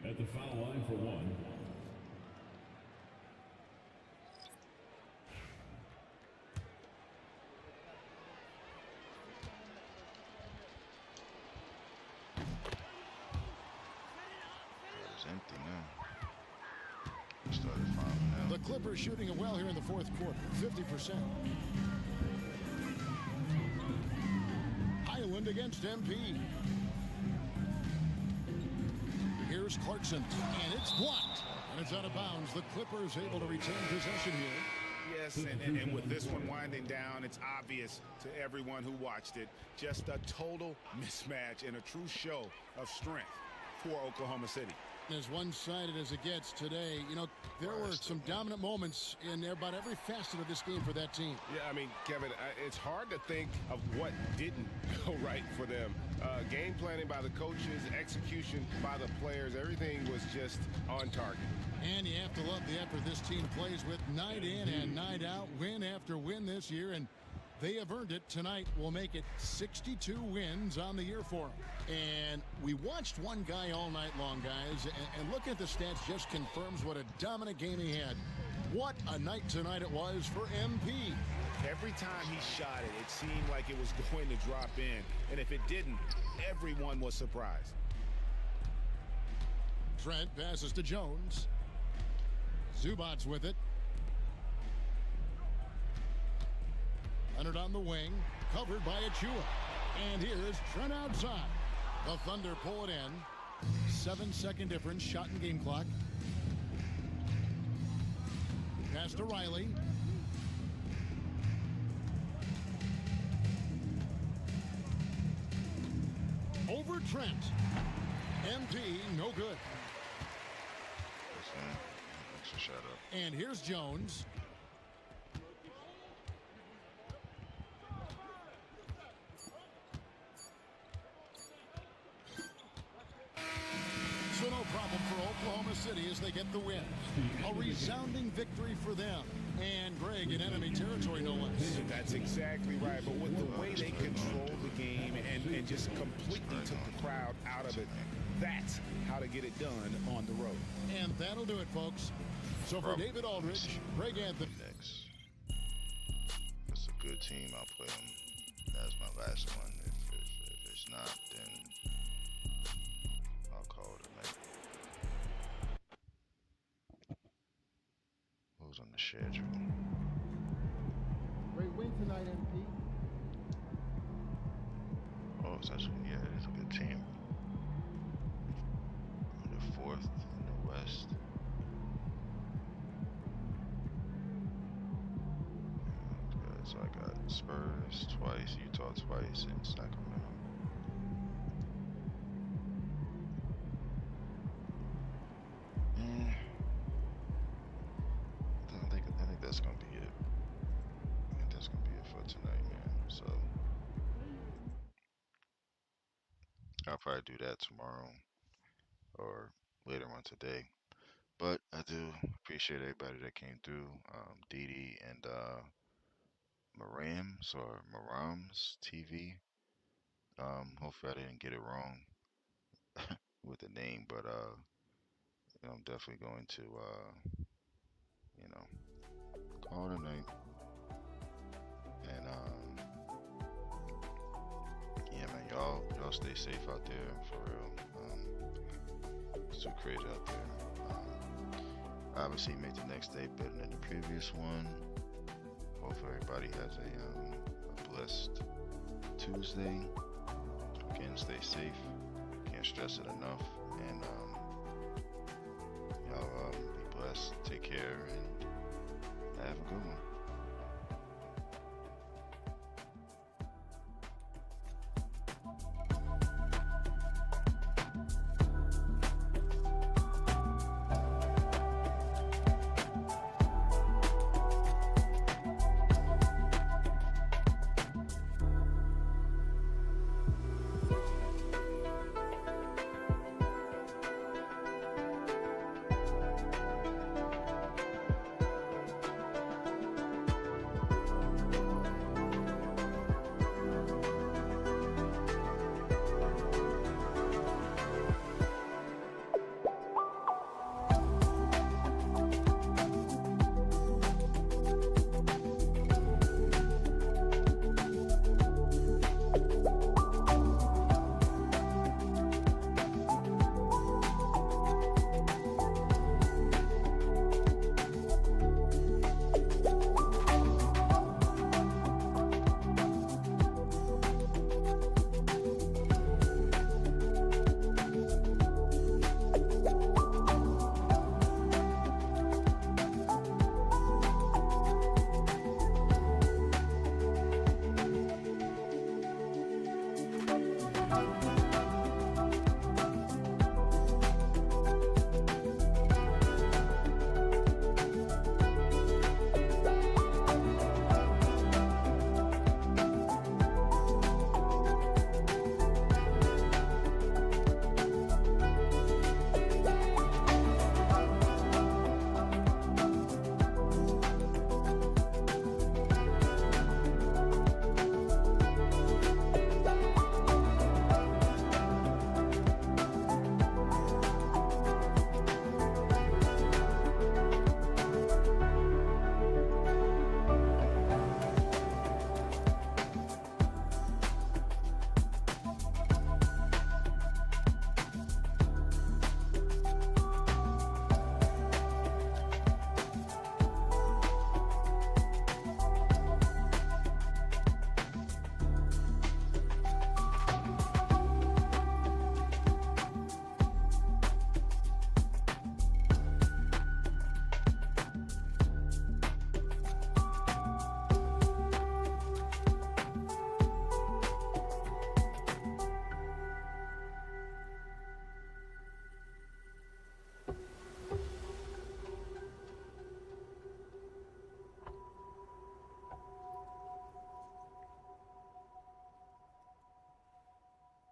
At the foul line for one. It's empty now. Started fouling now. The Clippers shooting it well here in the fourth quarter, 50%. Highland against MP. Here's Clarkson, and it's blocked. And it's out of bounds. The Clippers able to retain possession here. Yes, and with this one winding down, it's obvious to everyone who watched it. Just a total mismatch and a true show of strength for Oklahoma City. As one-sided as it gets today, you know, there were some dominant moments in about every facet of this game for that team. Yeah, I mean, Kevin, it's hard to think of what didn't go right for them. Game planning by the coaches, execution by the players, everything was just on target. And you have to love the effort this team plays with night in and night out, win after win this year, and they have earned it. Tonight will make it 62 wins on the year for them. And we watched one guy all night long, guys, and looking at the stats just confirms what a dominant game he had. What a night tonight it was for MP. Every time he shot it, it seemed like it was going to drop in. And if it didn't, everyone was surprised. Trent passes to Jones. Zubac's with it. Leonard on the wing, covered by Achua. And here's Trent outside. The Thunder pull it in. 7-second difference, shot and game clock. Pass to Riley. Over Trent. MP, no good. Extra shot up. And here's Jones. So no problem for Oklahoma City as they get the win. A resounding victory for them. And Greg in enemy territory, no less. That's exactly right. But with the way they controlled the game and just completely took the crowd out of it, that's how to get it done on the road. And that'll do it, folks. So for David Aldridge, Greg Anthony. Next. It's a good team. I'll play them as my last one. If it's not, then I'll call it a night. Who's on the schedule? Great win tonight, MP. Oh, it's actually, yeah, it is a good team. The fourth in the West. Okay, so I got Spurs twice, Utah twice, and Sacramento. I think that's gonna be it. I think that's gonna be it for tonight, man. So I'll probably do that tomorrow or later on today. But I do appreciate everybody that came through. Didi and Marams or Marams TV. Hopefully I didn't get it wrong with the name, but I'm definitely going to call it a night. And y'all stay safe out there, for real. It's too crazy out there. Obviously, make the next day better than the previous one. Hopefully, everybody has a blessed Tuesday. Again, stay safe. Can't stress it enough. And y'all be blessed. Take care and have a good one.